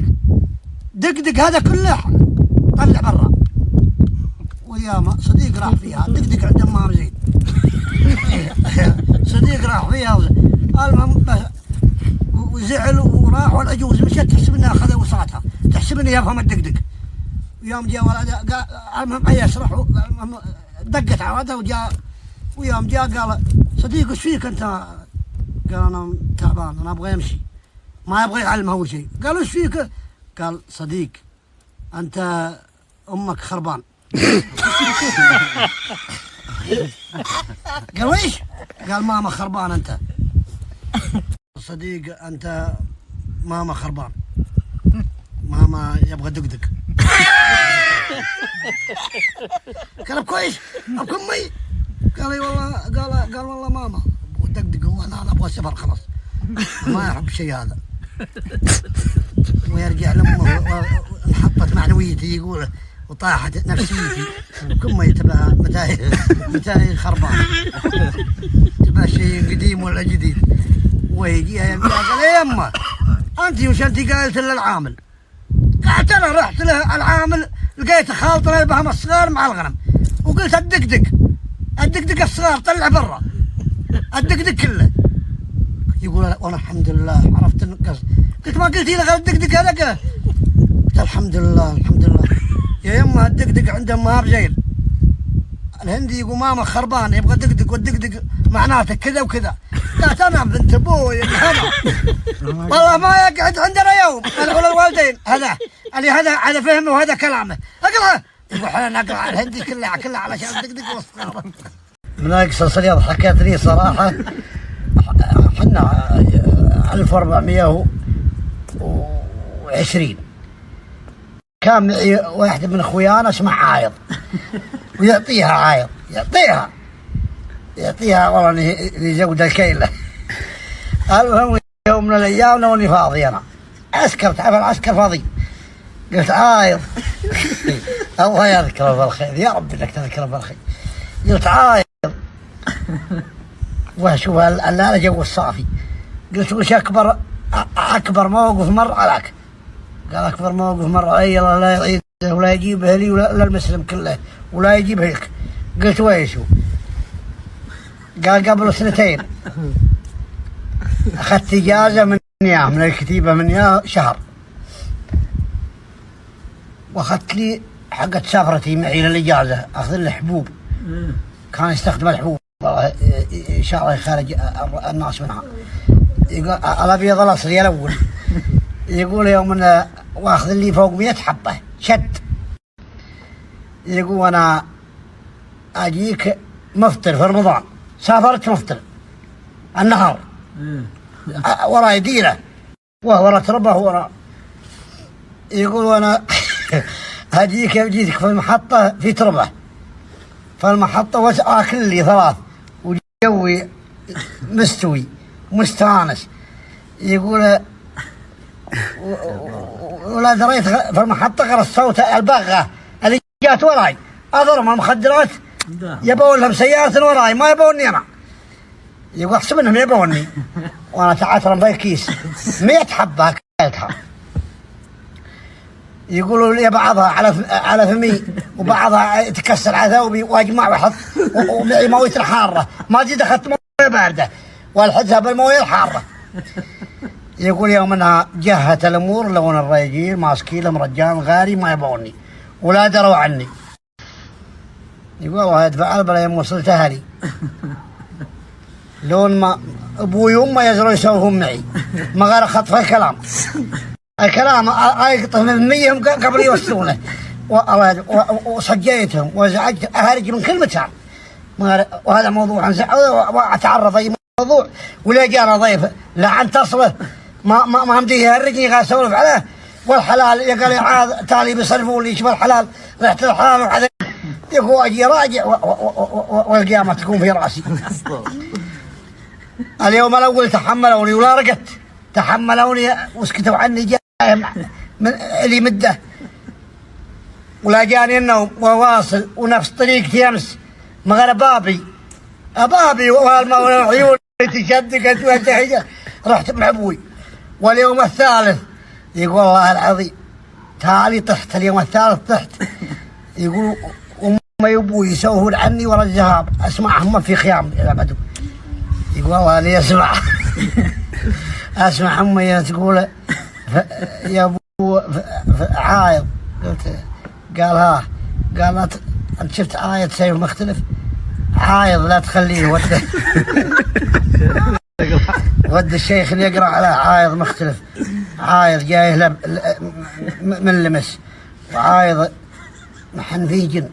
دقدق هذا كله طلع برا. وياما صديق راح فيها دقدق عند امها زين صديق راح فيها المهم وزعل وراح والعجوز مشت تحسب انها اخذ وصاتها تحسب انه يفهم الدقدق. ويوم جاء ولدها قال المهم يسرح دقت عوادها وجاء ويوم جاء قال صديق ايش فيك انت؟ قال انا تعبان انا ابغى امشي ما يبغى يعلمه اول شيء. قال ايش فيك؟ قال صديق انت امك خربان. قال ويش؟ قال ماما خربان انت. صديق انت ماما خربان. ماما يبغى دقدق. قال كويس ابك امي. قال اي والله. قال والله ماما دقدق. وانا ابغى سفر خلاص ما يحب شيء هذا. ويرجع لامه انحطت معنويتي يقول وطاحت نفسيتي. كم تبع متى خربان. تبع شيء قديم ولا جديد. ويجيها يمها قال يا يمه انت وش انت قالت للعامل؟ قالت انا رحت له العامل لقيت خالطنا البهم الصغار مع الغنم وقلت الدقدق الصغار طلع برا الدقدق كله. يقول وانا الحمد لله عرفت القصد. قلت ما قلتي لي غير الدقدق هذا؟ قلت الحمد لله يا يمه الدقدق عنده ما بجيل. الهندي يقول ماما خربان يبغى دقدق والدقدق معناته كذا وكذا. قالت انا بنت ابوي هذا والله ما يقعد عندنا يوم العول الوالدين هذا اللي هذا فهمه وهذا كلامه اقرا. يقول احنا نقرا الهندي كلها علشان الدقدق والصغار. من القصص اللي حكيت لي صراحه احنا 1420 كان معي واحد من اخويانا اسمه عايض ويعطيها عايض يعطيها والله لزود الكيله. المهم يوم من الايام لوني فاضي انا عسكر تعرف العسكر فاضي. قلت عايض الله يذكره بالخير يا رب انك تذكره بالخير. قلت عايض واشوف الليله جو الصافي. قلت وش اكبر موقف مر عليك؟ قال اكبر موقف مر علي الله لا يعيده ولا يجيبه لي ولا المسلم كله ولا يجيبه لك. قلت ويش هو؟ قال قبل 2 اخذت اجازه من الكتيبه من شهر واخذت لي حقة سفرتي معي للاجازه اخذ لي حبوب. كان يستخدم الحبوب ان شاء الله يخرج الناس منها. يقول الابيض الاصلي الاول. يقول يوم واخذ لي فوق 100 حبه شد. يقول انا اجيك مفطر في رمضان. سافرت مفطر النهار وراي ديره وورا تربه ورا. يقول وانا اجيك جيتك في المحطه في تربه فالمحطه واكل لي 3 وجوي مستوي مستانس. يقول ولا دريت في المحطه غير الصوت البغه اللي جات وراي اضرم المخدرات يبون لهم سيارة وراي ما يبوني انا. يقول احسب انهم يبوني وانا تعاترم في الكيس 100 حبه اكلتها. يقولوا لي بعضها على فمي وبعضها يتكسر على ثوبي واجمع واحط ومعي مويه حاره ما زيد اخذت مويه بارده والحدها بالمويه الحاره. يقول يوم انها جهت الامور لون الرجال ماسكين لهم رجال غاري ما يبوني ولا دروا عني. يقول والله يدفع البلا يوم وصلت اهلي لون ما ابوي وامي يزروا يسوون معي ما غير خطف الكلام ايقطه من 100 قبل يوصلونه وصجيتهم وزعجت اهرج من كل مكان. وهذا موضوع واتعرض اي موضوع ولا جانا ضيف لا عن تصله ما مديه يهرجني قاعد اسولف عليه والحلال يقال لي عاد تالي بيصرفوا لي شوف الحلال رحت الحلال وعذب. يقول اجي راجع والقيامه تكون في راسي. اليوم الاول تحملوني ولا رقدت تحملوني وسكتوا عني جاي من لي مده ولا جاني النوم وواصل ونفس طريقتي امس مغرى ابابي والعيون تشدقت وتحجه رحت مع ابوي. واليوم الثالث يقول والله العظيم تالي طحت اليوم الثالث طحت. يقول امي وابوي يسوهون عني ورا الذهاب اسمعهم في خيام العبدو. يقول والله لي اسمع امي تقول يا ابو عايض. قلت قال ها قال انت شفت آية سيف مختلف عايض لا تخليه ود الشيخ اللي يقرا على عايض مختلف. عايض جاي من لمس وعايض محنفيجن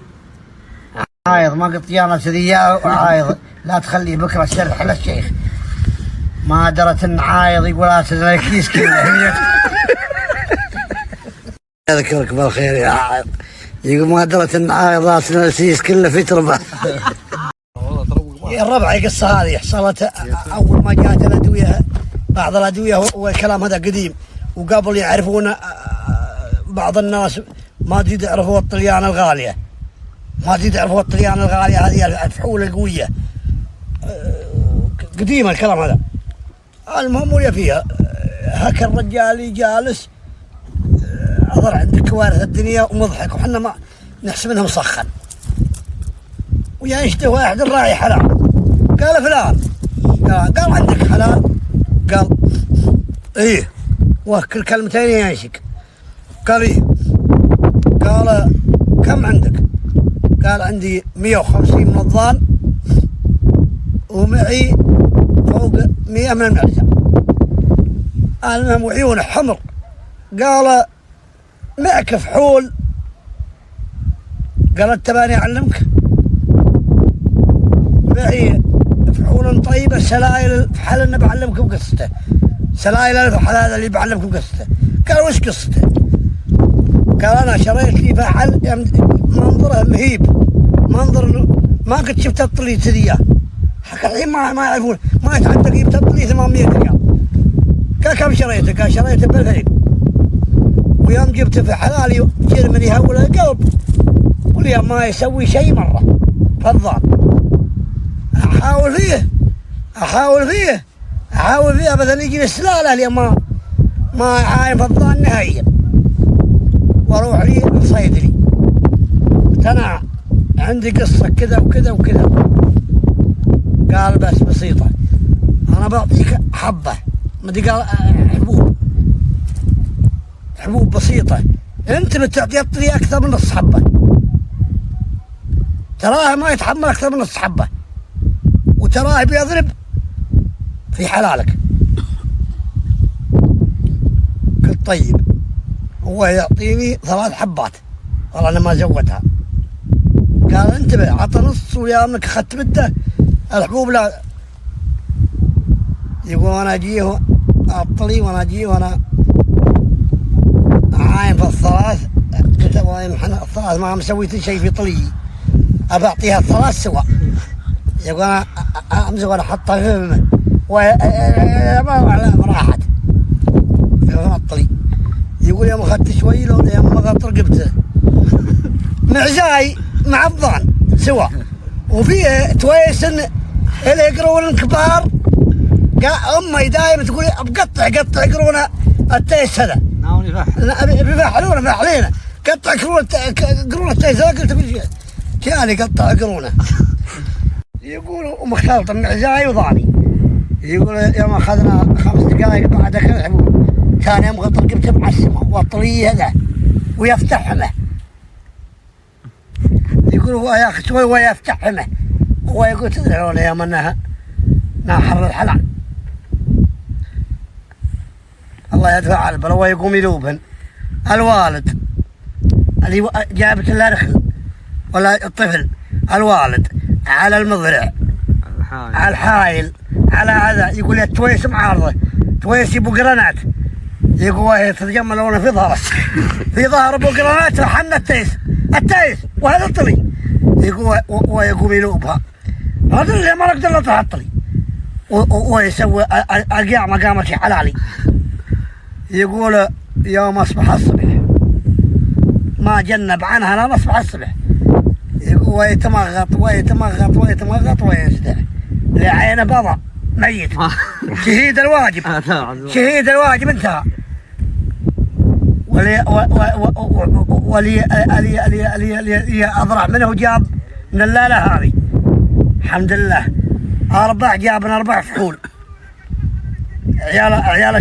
عايض ما قلت يا نسرية وعايض لا تخليه بكرة سرح للشيخ ما درت ان عايض يقول اسد الكيس كله اذكرك بالخير يا عايض يقول ما درت ان عايض اسد الكيس كله في تربه الربع القصه هذه حصلت اول ما جاءت الادويه بعض الادويه والكلام هذا قديم وقبل يعرفون بعض الناس ما تريد يعرفوا الطليان الغاليه ما تريد يعرفوا الطليان الغاليه هذه الفحول القويه قديم الكلام هذا. المهم ويا فيها هك الرجال جالس اضر عند كوارث الدنيا ومضحك وحنا ما نحسب انه مسخن وينشته واحد الراعي حلال قال فلان قال عندك حلال قال ايه وكل كلمتين ينشك قال ايه قال كم عندك قال عندي 150 من الضان ومعي فوق 100 من المعزة. المهم وعيونه حمر قال معك فحول قال تباني اعلمك معي فحول طيبه سلائل الفحل اللي بعلمكم قصته سلائل الفحل هذا اللي بعلمكم قصته. قال وش قصته؟ قال انا شريت لي فحل منظره مهيب منظر ما قد شفت الطليت ذي حق الحين ما يعرفون ما يتعدى قيمة الطليت 800 ريال. قال كم شريته؟ قال شريته ب2000 ويوم جبته في حلالي جرمني يهول القلب واليوم ما يسوي شيء مره فالظان احاول فيه ابدا يجي السلاله اليوم ما عاين فالظان نهائيا واروح لي صيدلي اقتنع عندي قصه كذا وكذا وكذا. قال بس بسيطه انا بعطيك حبه ما قال حبوب بسيطه انت بتعطي الطريق اكثر من نص حبه تراه ما يتحمل اكثر من نص حبه وتراه بيضرب في حلالك. قلت طيب هو يعطيني 3 حبات والله انا ما زودها. قال انتبه عطى نص ويا انك اخذت بده الحبوب لا يقول انا اجيه اعطلي وانا اجيه وانا عاين في الثلاث قلت احنا الثلاث ما مسويت شيء في طلي ابى اعطيها الثلاث سوا. يقول انا امسك وانا احطها في فمه ما راحت في فم الطلي. يقول يوم اخذت شوي لو يوم ما غط رقبته معزاي مع الضان سوا وفيه تويس اللي يقرون الكبار امي دايما تقول بقطع قرونه التيس هذا بيفحلونه فحلينا قطع قرونه التيس هذا. قلت كاني قطع قرونه يقولوا مختلط معزاي وضاني. يقول يوم اخذنا 5 دقائق بعد اكل الحبوب كان يوم غط رقبته معسمه والطلي هذا ويفتح حمه. يقول هو ياخذ شوي ويفتح حمه هو يقول تدعون يا منها ناحر الحلال الله يدفع على البلا ويقوم يذوبهن. الوالد اللي جابت له رخل ولا الطفل الوالد على المضرع على الحايل على هذا يقول يا تويس معارضه تويس يبو قرنات يقول يتجملون في ظهره في ظهر ابو قرنات رحنا التيس وهذا الطلي يقول ويقوم يلوبها هذا اللي ما نقدر نطلع الطلي ويسوي القيع مقامة حلالي. يقول يوم اصبح الصبح ما جنب عنها لا نصبح الصبح يقول ويتمغط ويزدح لعينه بضع ميت شهيد الواجب انتهى. ولي أضرع منه جاب من الليلة هذه الحمد لله 4 جابنا 4 فحول عيال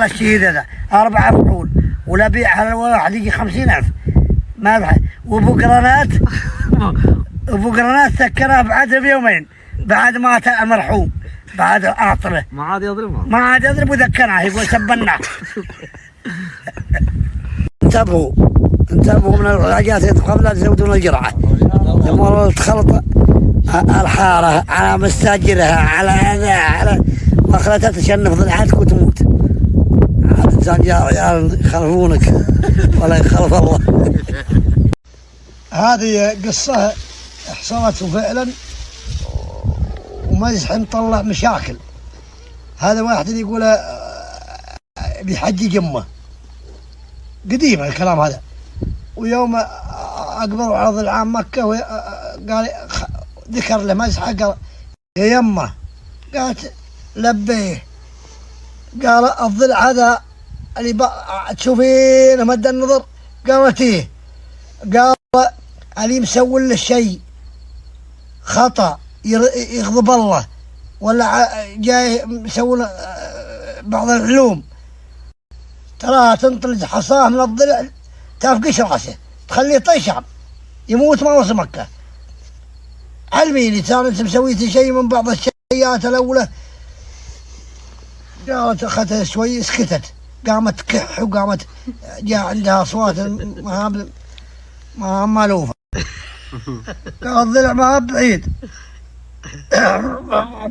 الشهيد هذا 4 فحول ولا بيع على الواحد يجي 50,000 ما وابو قرنات سكرها بعد بيومين بعد مات المرحوم بعد اعطله ما عاد يضرب وذكرها يقول سبنا. انتبهوا انتبهوا من العلاجات قبل لا تزودون الجرعة. ثم تخلط الحارة على مستاجرها على هذا على مخلتها تشنف ضلعاتك وتموت. عاد الإنسان جاء يخلفونك ولا يخلف الله. هذه قصة حصلت فعلا ومزح مطلع مشاكل. هذا واحد يقول بيحجج امه، قديم الكلام هذا، ويوم اقبلوا عرض العام مكة قال ذكر له مزحه، قال يا يمه، قالت لبيه، قال الضلع هذا اللي تشوفينه مد النظر، قالت ايه، قال اللي مسوي له شيء خطأ يغضب الله ولا جاي مسوي له بعض العلوم، تراها تنطلج حصاه من الضلع تفقش راسه تخليه طيشان يموت ما وصل مكة. علميني ترى انت مسويتي شيء من بعض الشيئات الاولى. قالت اخذتها شوي سكتت، قامت تكح وقامت جاء عندها اصوات ما مالوفه. قال الضلع ما بعيد.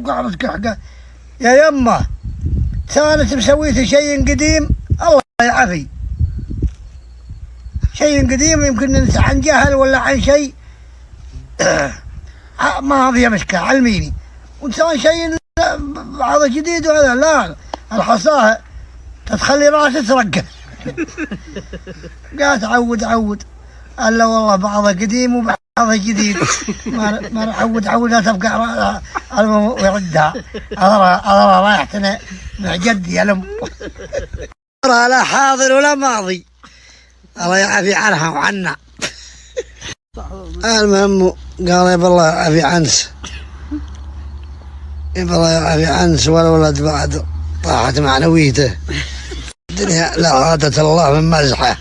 قامت تكح، يا يمه كانت مسويتي شيء قديم الله يعافي، شيء قديم يمكن انت عن جهل ولا عن شيء ما فيها مشكلة، علميني وانسان شيء هذا جديد وهذا لا، الحصاه تتخلي راسه ترقه. قالت عود الا والله بعضها قديم وبعضها جديد، ما عود لا تبقى ويردها اضرها رايحتنا مع جدي يا لم. لا حاضر ولا ماضي، الله يعافي عنها وعنا. المهم قال يبا الله يعافي عنس، يبا الله يعافي عنس، والولد بعد طاحت معنويته، الدنيا لا عادة الله من مزحه،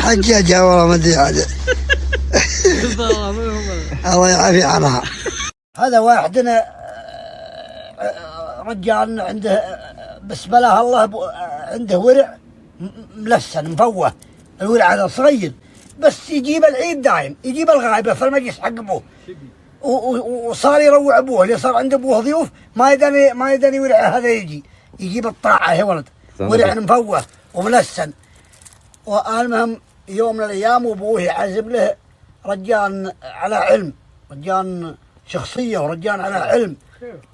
حججها والله ما ادري عاد. الله يعافي عنها. هذا واحدنا رجال عنده بسم الله الله عنده ورع ملسن مفوه، الورع هذا صغير بس يجيب العيد دايم، يجيب الغايبه في المجلس حق ابوه، وصار يروع ابوه اللي صار عند ابوه ضيوف ما يداني ورع هذا يجيب الطاعه يا ولد، ورع مفوه وملسن. والمهم يوم من الايام ابوه يعزم له رجال على علم، رجال شخصيه ورجال على علم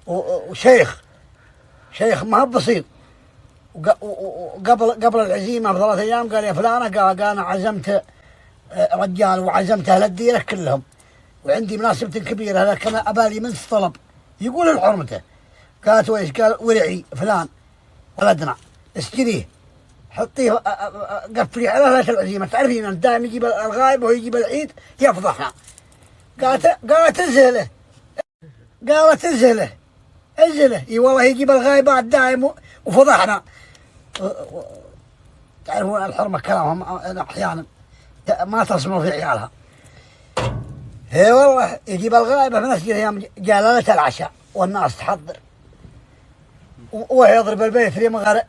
وشيخ ما هو بسيط. وقبل العزيمه ب3 ايام قال يا فلانه، قال انا عزمت رجال وعزمت اهل الديره كلهم وعندي مناسبه كبيره، لكن ابالي من طلب يقول لحرمته. قالت ويش؟ قال ورعي فلان ولدنا اسجليه حطيه قفلي على هذاك العزيمه، تعرفين انت دائما يجيب الغايب ويجيب العيد يفضحنا. قالت انزله اي والله يجيب الغايبات دائم وفضحنا. تعرفون الحرمه كلامهم احيانا ما تصموا في عيالها. اي والله يجيب الغايبه في نفس ايام جلاله العشاء والناس تحضر ويضرب البيت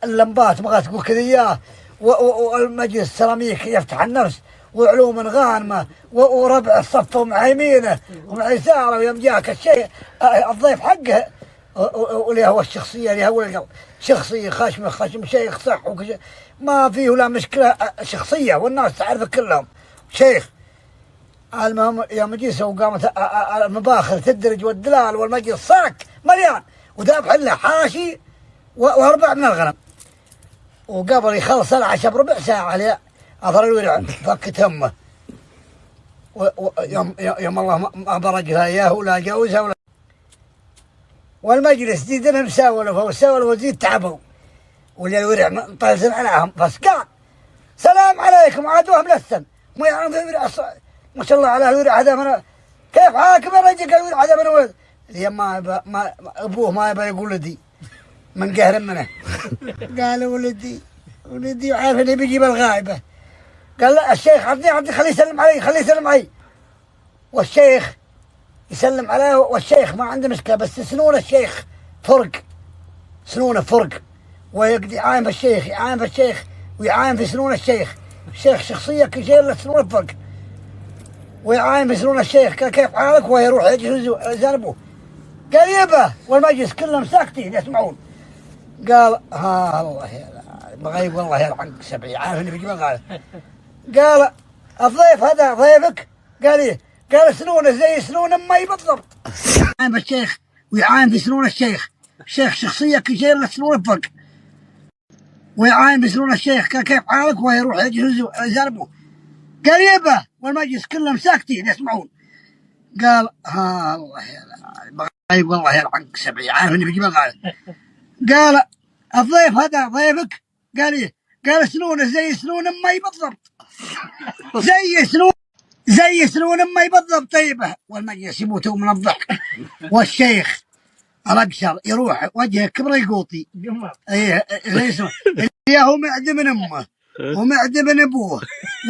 اللمبات ما تقول كذا اياه، والمجلس سيراميك يفتح النفس وعلوم غانمه وربع الصف مع يمينه ومع يساره، ويوم جاك الشيء الضيف حقه واللي هو الشخصيه اللي هو القلب شخصيه خشم شيخ صح ما فيه ولا مشكله شخصيه والناس تعرفه كلهم شيخ. المهم يوم جيسوا وقامت المباخر تدرج والدلال والمجلس صاك مليان وذابح له حاشي واربع من الغنم، وقبل يخلص العشاء بربع ساعه عليه اثر الورع فكت همه، يوم الله ما برجها اياه ولا جوزها ولا، والمجلس زيدنا سولفوا وزيد تعبوا، واللي الورع مطلزن عليهم فسقان سلام عليكم عادوهم لسن ما يعرف الورع ما شاء الله على الورع هذا من كيف حاكم يا رجل الورع هذا من ولد اليوم ما ابوه ما يبغى يقول ولدي من قهر منه. قال ولدي وعارف اني بيجيب الغايبه. قال لا الشيخ عطني خليه يسلم علي والشيخ يسلم عليه، والشيخ ما عنده مشكله بس سنون الشيخ سنونه فرق ويقضي يعاين في الشيخ ويعاين في سنون الشيخ الشيخ شخصية كجيلة موفق ويعاين يسألون الشيخ كيف حالك ويروح يجهز جانبه. قال يبا والمجلس كلهم ساكتين يسمعون. قال ها الله بغيب والله يلعنك سبعي عارف اللي بيجي قال الضيف هذا ضيفك؟ قال ايه؟ قال سنونه زي سنون امي بالضبط. يعاين الشيخ ويعاين في سنون الشيخ. الشيخ شخصية كجيلة موفق ويعاين يسألون الشيخ كيف حالك ويروح يجهز جانبه. قال يبا والمجلس كلهم ساكتين يسمعون. قال ها الله بغيب والله يلعنك سبعي عارف اللي بيجي قال الضيف هذا ضيفك؟ قال ايه؟ قال سنونه زي سنون امي بالضبط. زي سنون امي بالضبط. طيبه والمجلس يموتوا من الضحك والشيخ الاقشر يروح وجهه كبريقوطي ايه يا هو معدم من امه ومعدم من ابوه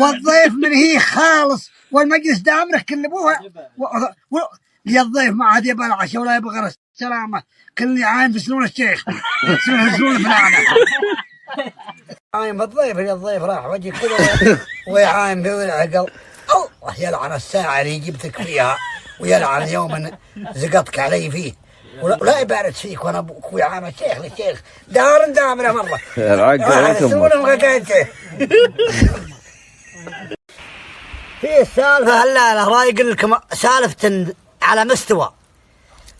والضيف من هي خالص والمجلس دامره كل ابوها يا الضيف ما عاد يبغى العشاء ولا يبغى السلامه كل يعاين في سنون الشيخ سنون فلانه. عاين بالضيف يا الضيف راح وجهك كذا ويعاين في العقل. الله يلعن الساعه اللي جبتك فيها ويلعن يوم زقطك علي فيه ولا يبارد فيك وانا ابوك ويعامل الشيخ للشيخ دامره مره. في السالفه هلا رايق لكم سالفه على مستوى.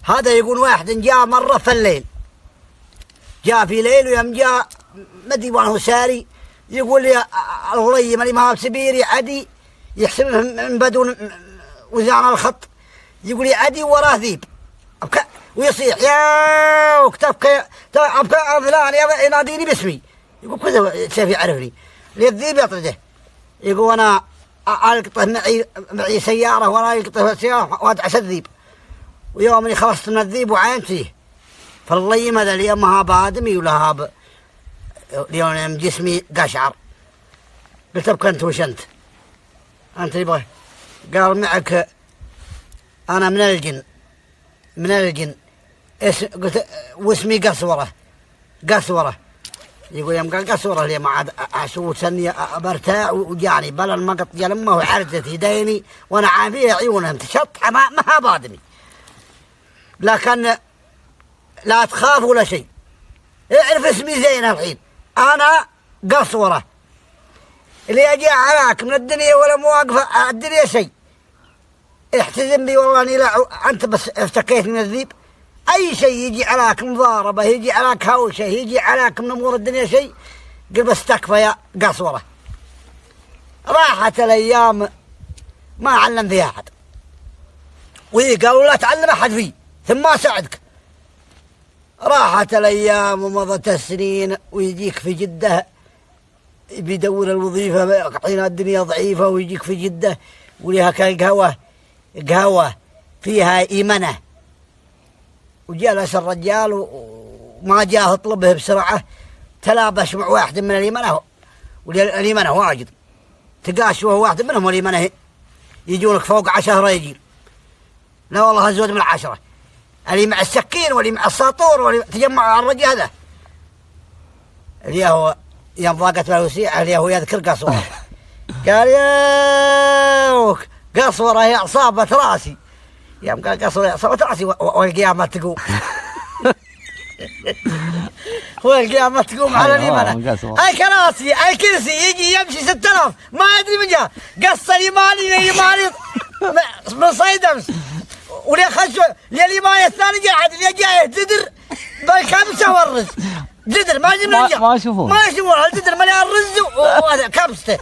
هذا يقول واحد جاء مره في الليل، جاء في ليل ويوم جاء ما ادري وين هو ساري يقول يا الغلي مالي مهاب سبيري عدي يحسب من بدون وزعنا الخط يقول لي عدي وراه ذيب ويصيح يا وكتبك ابقى فلان يناديني باسمي. يقول كذا شايف يعرفني الذيب يطرده. يقول انا القطه معي سياره وانا القطه سياره وادعس الذيب ويوم اني خلصت من الذيب وعينت فيه فالله ماذا اليوم هاب ادمي ولا هاب اليوم جسمي قشعر. قلت ابقى انت وش انت يبغى؟ قال معك انا من الجن قلت واسمي قسوره. يقول يوم قال قسوره لي ما عاد اشوف سني برتاع وجاني بل المقط يلمه وعرجت يديني وانا عافيه عيونهم تشطح ما بادمي لكن لا تخاف ولا شيء. اعرف اسمي زين الحين انا قسوره اللي اجي عراك من الدنيا ولا مواقفه الدنيا شيء. احتزم بي والله اني لا انت بس افتكيت من الذيب. اي شيء يجي عليك مضاربه يجي عليك هوشه يجي عليك من امور الدنيا شيء قل بس تكفى يا قصوره. راحت الايام ما علم فيها احد وقالوا لا تعلم احد فيه ثم ما ساعدك. راحت الايام ومضت السنين ويجيك في جده بيدور الوظيفه حين الدنيا ضعيفه ويجيك في جده وليها كان قهوه فيها ايمنه وجلس الرجال وما جاء اطلبه بسرعه تلابش مع واحد من اليمنه واجد تقاش وهو واحد منهم واليمنه يجونك فوق 10 رجال. لا والله الزود من 10 اللي مع السكين واللي مع الساطور واللي تجمعوا على الرجل هذا اللي هو يوم ضاقت الوسيعه اللي هو يذكر قصوره. قال يا قصوره هي عصابه راسي يوم قال قصوره عصابه راسي والقيامه تقوم والقيامه تقوم على اليمنى. اي كراسي اي كرسي يجي يمشي 6000 ما ادري من جاء قص اليماني من صيد امس ولي خشوا اليماني الثاني قاعد اللي جاي جدر بالكبسه والرز جدر ما يشوفون الجدر مليان رز وهذا كبسته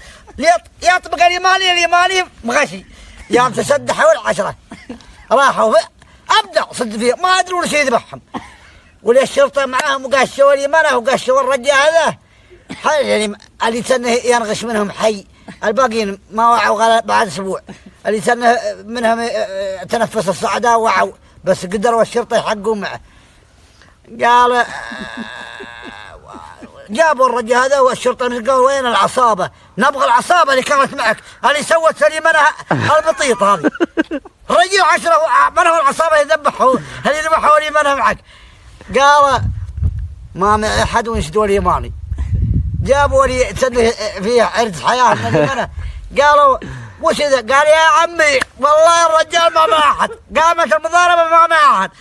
يطبق اليماني مغشي يوم تسدحوا 10 راحوا ابدع صدق فيه ما ادري ولا شيء ذبحهم ولا الشرطه معاهم وقاشوا اليمنه وقاشوا الرجال هذا يعني اللي سنه ينغش منهم حي الباقيين ما وعوا بعد اسبوع اللي سنه منهم تنفس الصعداء وعوا بس قدروا الشرطه يحقون معه. قال جابوا الرجال هذا والشرطه مسكوا وين العصابه نبغى العصابه اللي كانت معك اللي سوت اليمنه البطيط هذه رجل 10 من هو العصابه يذبحوا اللي ذبحوا اليمنه معك. قال ما معي احد وينشدوا اليماني جابوا لي تسلي فيها عرس حياه من اليمن. قالوا وش ذا؟ قال يا عمي والله الرجال ما معهد، قامت المضاربه ما معهد،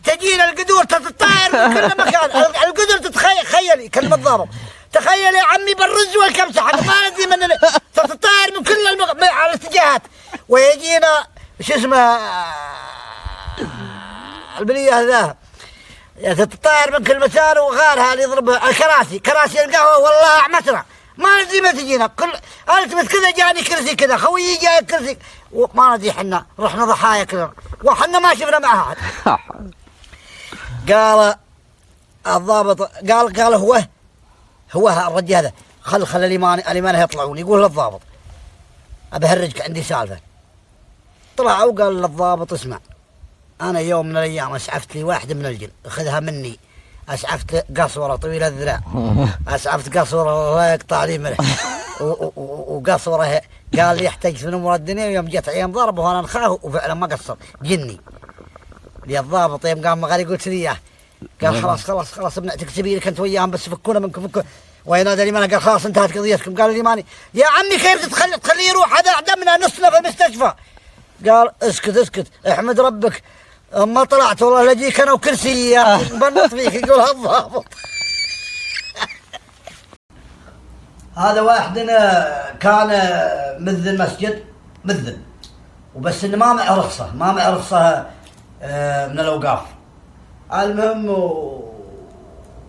تجينا القدور تتطاير من كل مكان، القدور تخيلي كلمة ضابط، تخيل يا عمي بالرز والكبسة حتى ما ندري من تتطاير من كل على الاتجاهات، ويجينا شو اسمه البلية ذا تتطاير من كل مكان، وغيرها اللي يضرب الكراسي، كراسي القهوة والله اعمتنا ما ندري ما تجينا، كل التمس كذا جاني كرسي كذا، خويي جاي كرسي، وما ندري حنا رحنا ضحايا كلنا، وحنا ما شفنا معها. قال الضابط قال هو الرجال هذا خل اليمان يطلعون، يقول للضابط أبهرجك عندي سالفة. طلعوا وقال للضابط اسمع، أنا يوم من الأيام أسعفت لي واحدة من الجن، أخذها مني، أسعفت قصورة طويلة الذراع، أسعفت قصورة الله يقطع لي منه، وقصورة قال لي يحتاج في أمور الدنيا، ويوم جت عيام ضربه وأنا نخاه وفعلا ما قصر جني. لي الضابط يوم قام مغالي قلت لي إياه، قال خلاص ابنعتك سبيلك أنت وياهم بس فكونا منكم فكونا. وينادى اليماني قال خلاص انتهت قضيتكم. قال اليماني يا عمي كيف تخليه يروح، هذا أعدمنا نصنا في المستشفى. قال اسكت احمد ربك اما طلعت والله لجيك انا وكرسي بنط فيك. يقول الضابط هذا واحدنا كان مذن مسجد مذن، وبس انه ما معه رخصة من الأوقاف. المهم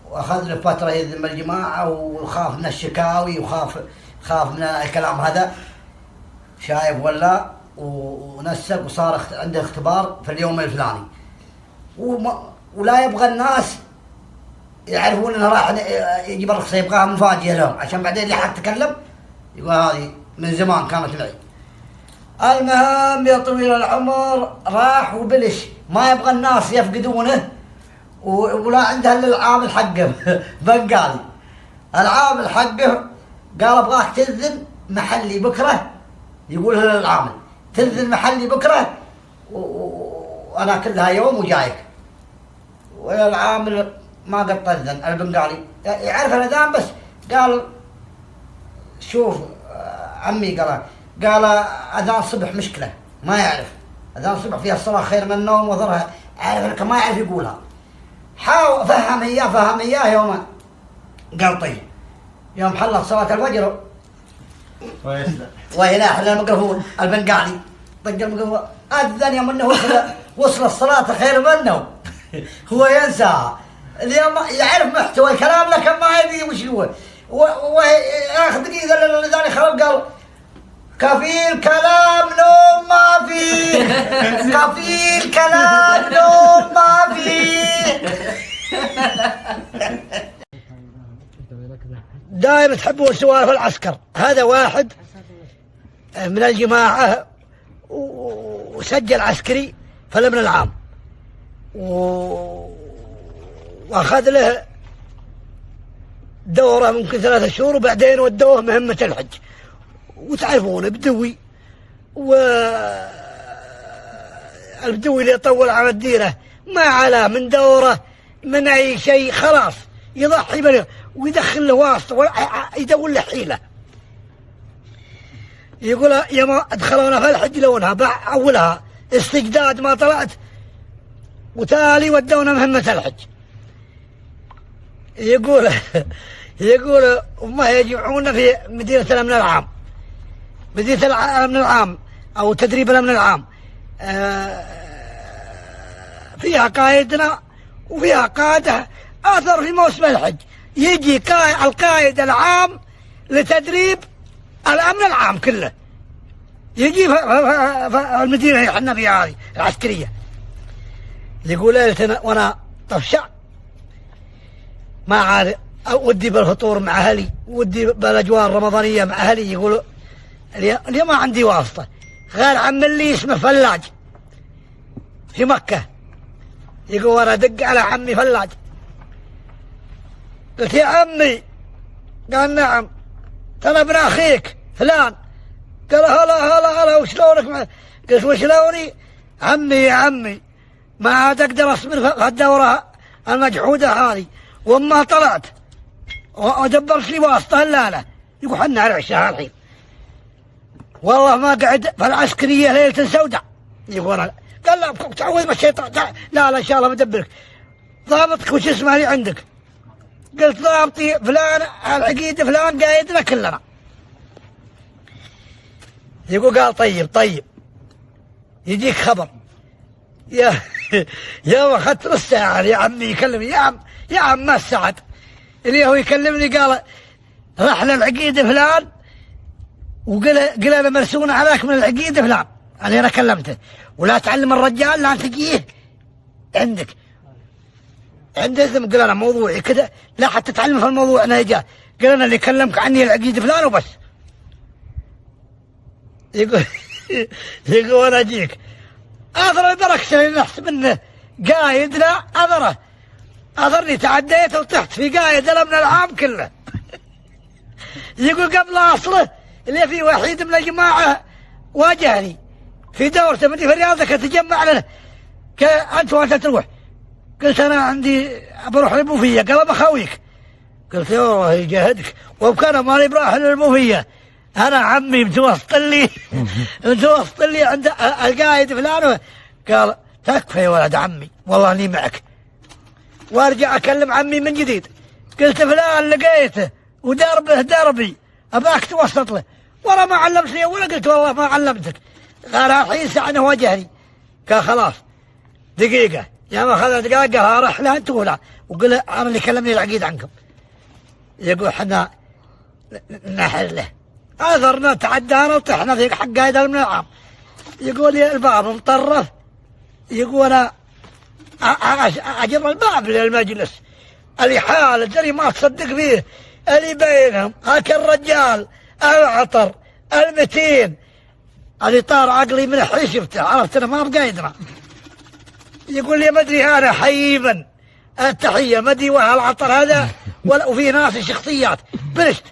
واخذ له فترة يذم الجماعة، وخاف من الشكاوي وخاف من الكلام هذا، شايف ولا، ونسق وصار عنده اختبار في اليوم الفلاني، ولا يبغى الناس يعرفون انه راح يجيب الرخصة، يبغاها مفاجئة لهم عشان بعدين اللي حتتكلم يقول هذه من زمان كانت معي. المهم يا طويل العمر راح وبلش ما يبغى الناس يفقدونه، ولا عنده الا العامل حقه بنقالي. العامل حقه قال ابغاك تذن محلي بكره، يقول للعامل تذن محلي بكره وانا كلها يوم وجايك. والعامل ما قد تذن البنقالي يعرف الاذان، بس قال شوف عمي، قال اذان الصبح مشكله ما يعرف، اذان الصبح فيها الصلاه خير من النوم وضرها، عارف ما يعرف يقولها. حاول فهم اياه يوم قال طيب. يوم حلت صلاه الفجر وهنا حل الميكروفون البنقالي طق الميكروفون اذن، يوم انه وصل الصلاه خير من النوم. هو ينسى اليوم يعرف محتوى الكلام لكن ما يدري وش هو، وياخذ دقيقه الاذان يخرب قال كفيل كلام نوم ما فيه، كفيل كلام نوم ما فيه. دائما تحبون سوالف العسكر. هذا واحد من الجماعة وسجل عسكري في الأمن العام، وأخذ له دورة ممكن 3 شهور، وبعدين ودوه مهمة الحج. وتعرفون بدوي، والبدوي اللي يطول على الديرة ما على من دوره من أي شيء، خلاص يضحي بله ويدخل له واسطة يدور له حيلة. يقول يا ما ادخلونا في الحج لونها أولها استجداد ما طلعت، وتالي ودونا مهمة الحج. يقول وما يجمعونا في مدينة الأمن العام، مدينة الأمن العام أو تدريب الأمن العام، فيها قائدنا وفيها قادة آثر في موسم الحج. يجي القائد العام لتدريب الأمن العام كله، يجي في المدينة احنا فيها هذه العسكرية. يقول وانا طفشع ما عاد ودي بالفطور مع اهلي، ودي بالاجواء الرمضانيه مع اهلي. يقولوا اليوم ما عندي واسطه غير عم اللي اسمه فلاج في مكه. يقول انا ادق على عمي فلاج، قلت يا عمي، قال نعم، ترى ابن اخيك فلان. قال هلا وشلونك؟ قلت وشلوني؟ عمي يا عمي ما عاد اقدر اصبر في الدوره المجحوده هذه، وما طلعت ودبرت لي واسطة لا يقول حنا على عشاء الحين والله ما قعد في العسكرية ليلة سوداء يقول أنا قال لا تعوذ من الشيطان لا إن شاء الله بدبرك ضابطك وش اسمه اللي عندك قلت ضابطي فلان العقيد فلان قايدنا كلنا يقول قال طيب يجيك خبر يا اخذت نص ساعة يا عمي يكلمني يا عم ما السعد اللي هو يكلمني قال راح للعقيد فلان وقال انا مرسون عليك من العقيد فلان انا كلمته ولا تعلم الرجال لا تجيه عندك عنده اذن قال انا موضوعي كذا لا حتى تعلم في الموضوع انا جاء قال انا اللي كلمك عني العقيد فلان وبس يقول انا اجيك اثر البركه اللي نحسب انه قايدنا اثرني تعديت وطحت في قايد من العام كله يقول قبل اصله اللي في وحيد من الجماعه واجهني في دورته مدري في رياضك تجمع لنا انت تروح قلت انا عندي بروح للبوفيه قال بخويك قلت يا الله يجاهدك وبكان مالي براح للبوفيه انا عمي متوسط لي عند القايد فلان قال تكفى يا ولد عمي والله اني معك وارجع اكلم عمي من جديد قلت فلان لقيته ودربه دربي اباك توسط له ولا ما علمتني ولا قلت والله ما علمتك قال الحين ساعه واجهني قال خلاص دقيقه يا ما اخذ دقائق قال راح له انت ولا وقل انا اللي كلمني العقيد عنكم يقول احنا نحل له اثرنا تعدانا وطحنا في حق هذا من العام يقول لي الباب مطرف يقول انا اجر الباب للمجلس اللي حالة اللي ما تصدق فيه اللي بينهم هاك الرجال العطر المتين اللي طار عقلي من الحين شفته عرفت انا ما بقايدنا يقول لي ما ادري انا حييبا التحيه ما ادري العطر هذا وفي ناس شخصيات بلشت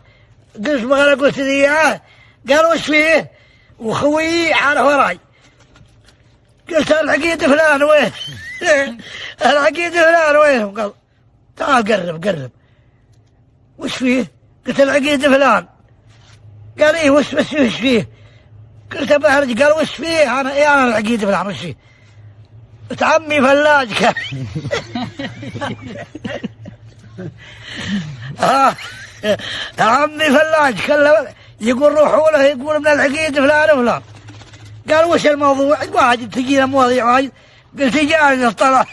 قلت ما قلت لي قال وش فيه وخوي على وراي قلت العقيد فلان وين العقيد فلان وين قال تعال قرب وش فيه قلت العقيد فلان قال ايه وش فيه قلت بهرج قال وش فيه انا العقيد فلان وش فيه قلت عمي فلاج كان عمي فلاج يقول روحوا له يقول من العقيد فلان وفلان قال وش الموضوع واجد تجينا مواضيع واجد قلت جاني طلع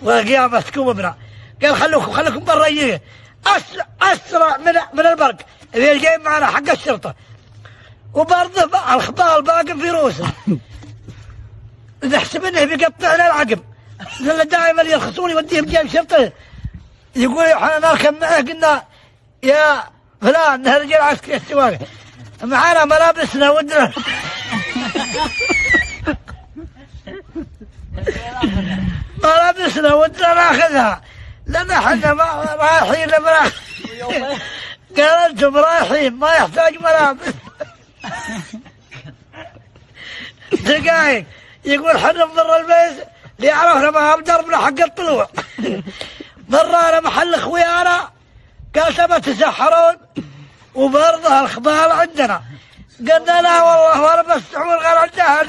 وقيامة كوبنا قال خلوكم برا اسرع من البرق اللي جاي معنا حق الشرطه وبرضه الخبال باقي في روسه نحسب انه بيقطعنا العقب لان دائما يرخصون يوديهم جاي شرطه يقول احنا نركب معه قلنا يا فلان رجال عسكري السواقه معانا ملابسنا ودنا ملابسنا ودنا ناخذها لان احنا ما رايحين قال انتم رايحين ما يحتاج ملابس دقايق يقول حنا مضر البيت اللي عرفنا ما بدربنا حق الطلوع مرانا محل اخويانا قال تبى تسحرون وبرضه الخبال عندنا قلنا لا والله ولا بستحمل غير عندها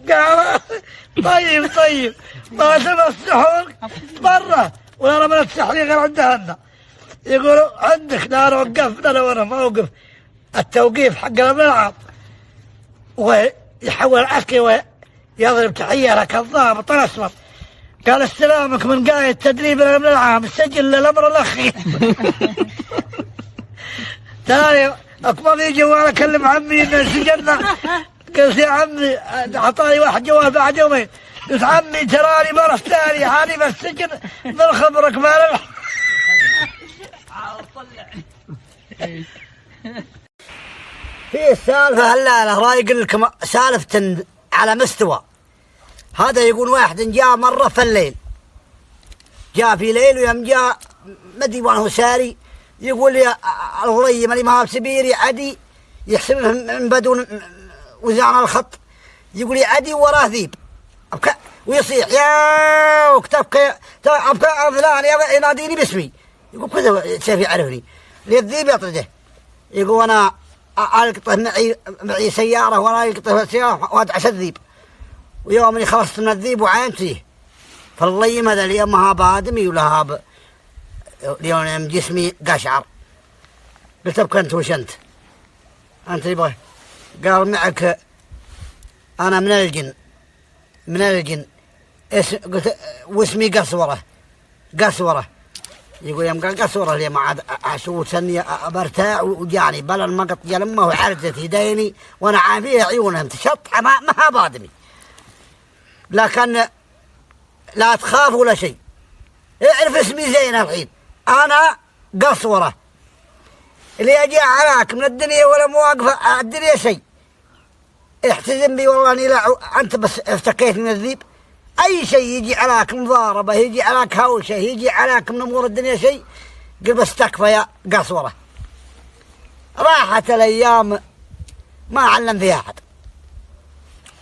قال طيب ما تبى السحور برا ولا من التحريق غير عندها يقولوا عندك لا وقفنا انا وانا ما اوقف التوقيف حق الملعب ويحول العسكري ويضرب تحيه لك الضابط الاسمر قال استلامك من قايد تدريب من العام سجل للامر الاخير ثاني اكبر في جوال اكلم عمي انه سجلنا قلت يا عمي اعطاني واحد جوال بعد يومين قلت عمي تراني مرة ثانية هاني بالسجن من خبرك ما في سالفة هلا راي يقول لكم سالفة على مستوى هذا يقول واحد جاء مرة في الليل جاء في ليل ويوم جاء مدري وين هو ساري يقول لي الغلي مالي ما بسبيري عدي يحسب من بدون وزعنا الخط يقول لي عدي وراه ذيب ويصيح يا وكتبك أبقى فلان يناديني باسمي، يقول كذا سيف يعرفني، الذيب يطرده، يقول أنا ألقطه معي سيارة وأنا ألقطه سيارة وأدعس الذيب، ويوم اللي خلصت من الذيب وعينت فيه فالليم هذا اليوم ما هاب آدمي ولا هاب اليوم جسمي قشعر. قلت أبقى أنت وش أنت يبغى؟ قال معك أنا من الجن قلت واسمي قسورة. يقول يوم قال قسورة لي ما عاد أسوي سني برتاع وجاني بل المقط يلمه وعرجت يديني وأنا عافيه عيونهم تشطح ما بادمي، لكن لا تخاف ولا شيء، اعرف اسمي زين الحين أنا قسورة، اللي أجي عراك من الدنيا ولا مواقف الدنيا شيء احتزم بي والله اني لا انت بس افتكيت من الذيب، اي شيء يجي عليك مضاربه يجي عليك هوشه يجي عليك من امور الدنيا شيء قل بس تكفى يا قصوره. راحت الايام ما علم فيها احد،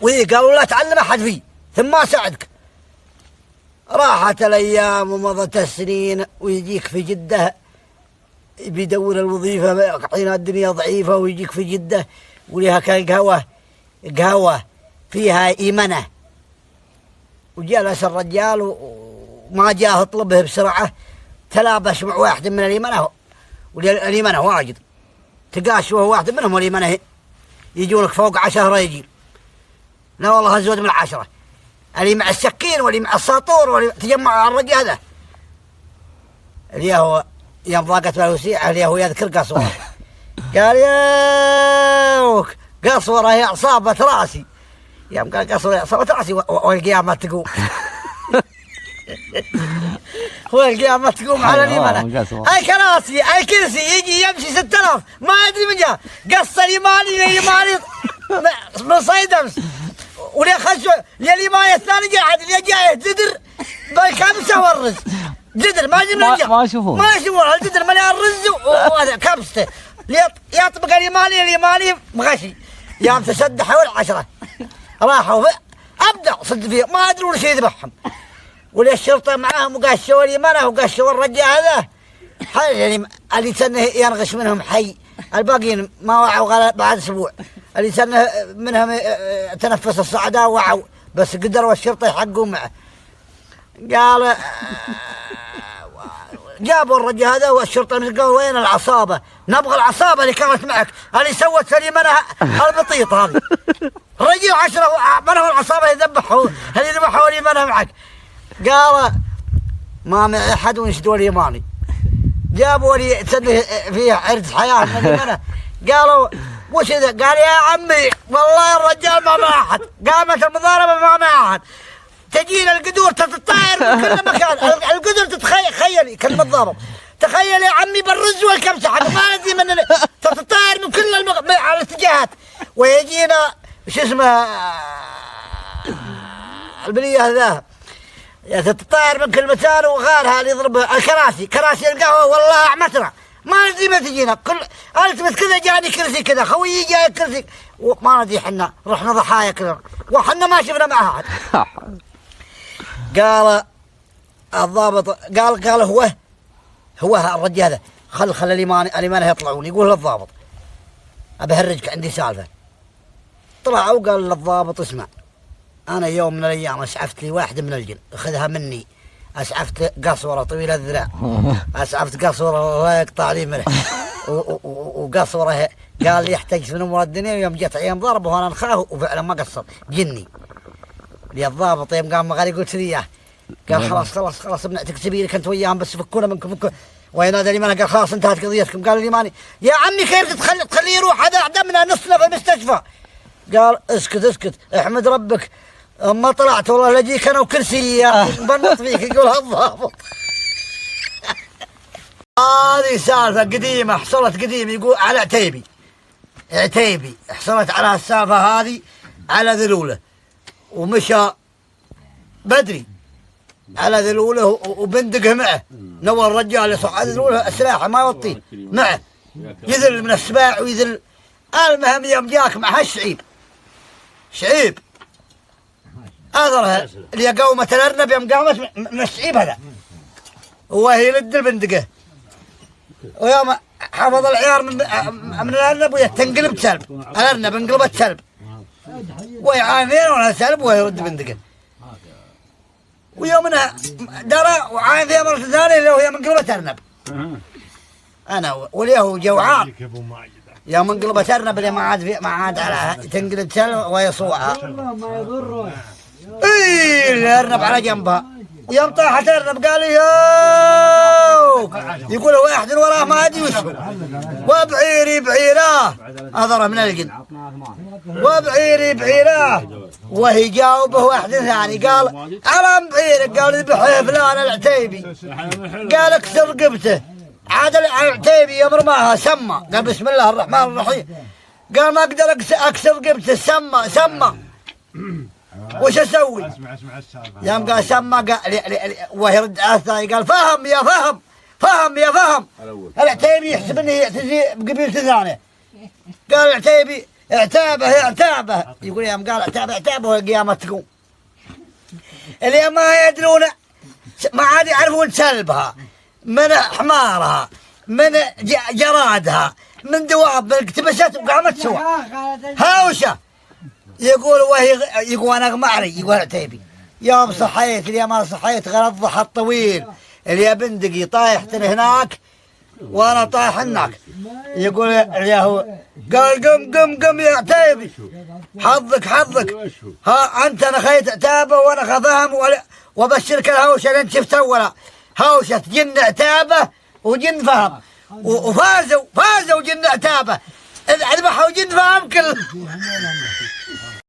وهي قالوا لا تعلم احد فيه ثم ما ساعدك. راحت الايام ومضت السنين ويجيك في جده بيدور الوظيفه حين الدنيا ضعيفه ويجيك في جده وليها كان قهوة فيها إيمنة، وجلس الرجال وما جاء اطلبه بسرعة تلابش مع واحد من الإيمنة، والإيمنة واجد تقاشوا واحد منهم والإيمنة يجونك فوق 10 رجال، لا والله أزود من 10، اللي مع السكين واللي مع الساطور واللي تجمع على الرجال هذا اللي هو يوم ضاقت بالوسيعة اللي هو يذكر قصوره قال يا قصوره يا عصابة راسي، يوم قال قصوره يا عصابة راسي والقيامة تقوم والقيامة تقوم على اليمنى. هاي كراسي هاي كرسي يجي يمشي 6000 ما أدري من جاء قص اليماني من صيد أمس ولي خشوا اليماني الثاني قاعد اللي جاي جدر بالكبسة والرز جدر ما شوفون الجدر مليان رز وهذا كبسته يطبق اليماني مغشي يوم تسد حول 10 راحوا ابدع صد فيه ما ادري ولا شيء يذبحهم، ولا الشرطه معاهم وقاشوا اليمنى وقاشوا الرجال هذا يعني اللي سنه ينغش منهم حي، الباقيين ما وعوا بعد اسبوع، اللي سنه منهم تنفس الصعداء وعوا بس قدروا الشرطه يحقون معه. قال جابوا الرجال هذا والشرطه قالوا وين العصابه؟ نبغى العصابه اللي كانت معك اللي سوت في اليمنى البطيط هذه. الرجال 10 من هو العصابه يذبحوا اللي ذبحوا اليمنى معك؟ قال ما معي احد ونشدوا اليماني، جابوا لي فيه عرض حياه من اليمنى قالوا وش ذا؟ قال يا عمي والله الرجال ما مع احد، قامت المضاربه ما مع احد، تجينا القدور تتطاير من كل مكان، القدور تتخيلي كلمة ضابط تخيل يا عمي بالرز والكبسة حق ما ندري من تتطاير من كل على الاتجاهات، ويجينا شو اسمه البنية هذا تتطاير من كل مكان وغارها اللي يضربها كراسي القهوة والله أعمتنا ما ندري ما تجينا كل التمس كذا جاني كرسي كذا خويي جاي كرسي وما ندري حنا رحنا ضحايا كذا وحنا ما شفنا معها أحد. قال الضابط قال هو الرجال هذا خل اليماني يطلعون يقول للضابط أبهرجك عندي سالفة. طلع وقال للضابط اسمع أنا يوم من الأيام أسعفت لي واحد من الجن أخذها مني، أسعفت قصورة طويلة الذراع أسعفت قصورة الله يقطع لي منه وقصورة قال لي يحتاج من أمور الدنيا، ويوم جت أيام ضربه وأنا نخاه وفعلا ما قصر جني لي الضابط. يوم قام مغاري قلت لي إياه قال خلاص ابنعتك سبيلك أنت وياهم بس فكونا منكم وينادى اليماني قال خلاص انتهت قضيتكم. قال اليماني يا عمي كيف تخليه يروح هذا أعدمنا نصنا في المستشفى. قال اسكت احمد ربك اما طلعت والله لجيك انا وكرسي بنط فيك يقول الضابط. هذه سالفة قديمة حصلت قديمة يقول على عتيبي حصلت على السالفة هذه على ذلولة ومشى بدري على ذلولة وبندقه معه نوى الرجال يصعد ذلولة السلاح ما يوطيه معه يذل من السباع ويذل. المهم يوم جاك مع هالشعيب أضرها اللي قومة الأرنب يوم قامت من الشعيب هذا وهي يلد البندقة ويوم حفظ العيار من الأرنب وهي تنقلب سلب الأرنب انقلبت سلب ويعانين ولا سلب وهي يرد بندقة ويومنا درى وعاين فيها مرة ثانية اللي هي منقلبت أرنب أنا واليهو جوعان يوم انقلبت أرنب اللي ما عاد على تنقلب سلب وهي صوعها ايه الارنب على جنبها يوم طاحت الارنب قال يوه يقول واحد وراه ما ادري وش وبعيري بعيراه اضره من الجن وبعيري بعيراه وهي جاوبه واحد ثاني قال على بعيرك قال ذبحه فلان العتيبي قال اكسر رقبته عاد العتيبي يوم رماها سمى قال بسم الله الرحمن الرحيم قال ما اقدر اكسر رقبته سمى وش اسوي؟ يوم قال سمى قال وهي رد الثاني قال فهم يا فهم العتيبي يحسب انه يعتزي بقبيلته ثانيه قال العتيبي اعتابه يقول يوم قال اعتابه والقيامه تقوم اللي ما يدرون ما عاد يعرفون سلبها من حمارها من جرادها من دواب من اكتبست وقامت سوا هاوشه يقول انا اغمعري يقول عتيبي يوم صحيت اليوم ما صحيت غير الضحى الطويل اللي بندقي طايح هناك وانا طايح هناك يقول اليهو قال قم يا عتيبي حظك ها انت انا خيت عتابه وانا خفهم وبشرك الهوشه اللي انت شفت اولا هوشه جن عتابه وجن فهم وفازوا جن عتابه اذبحوا جن فهم كل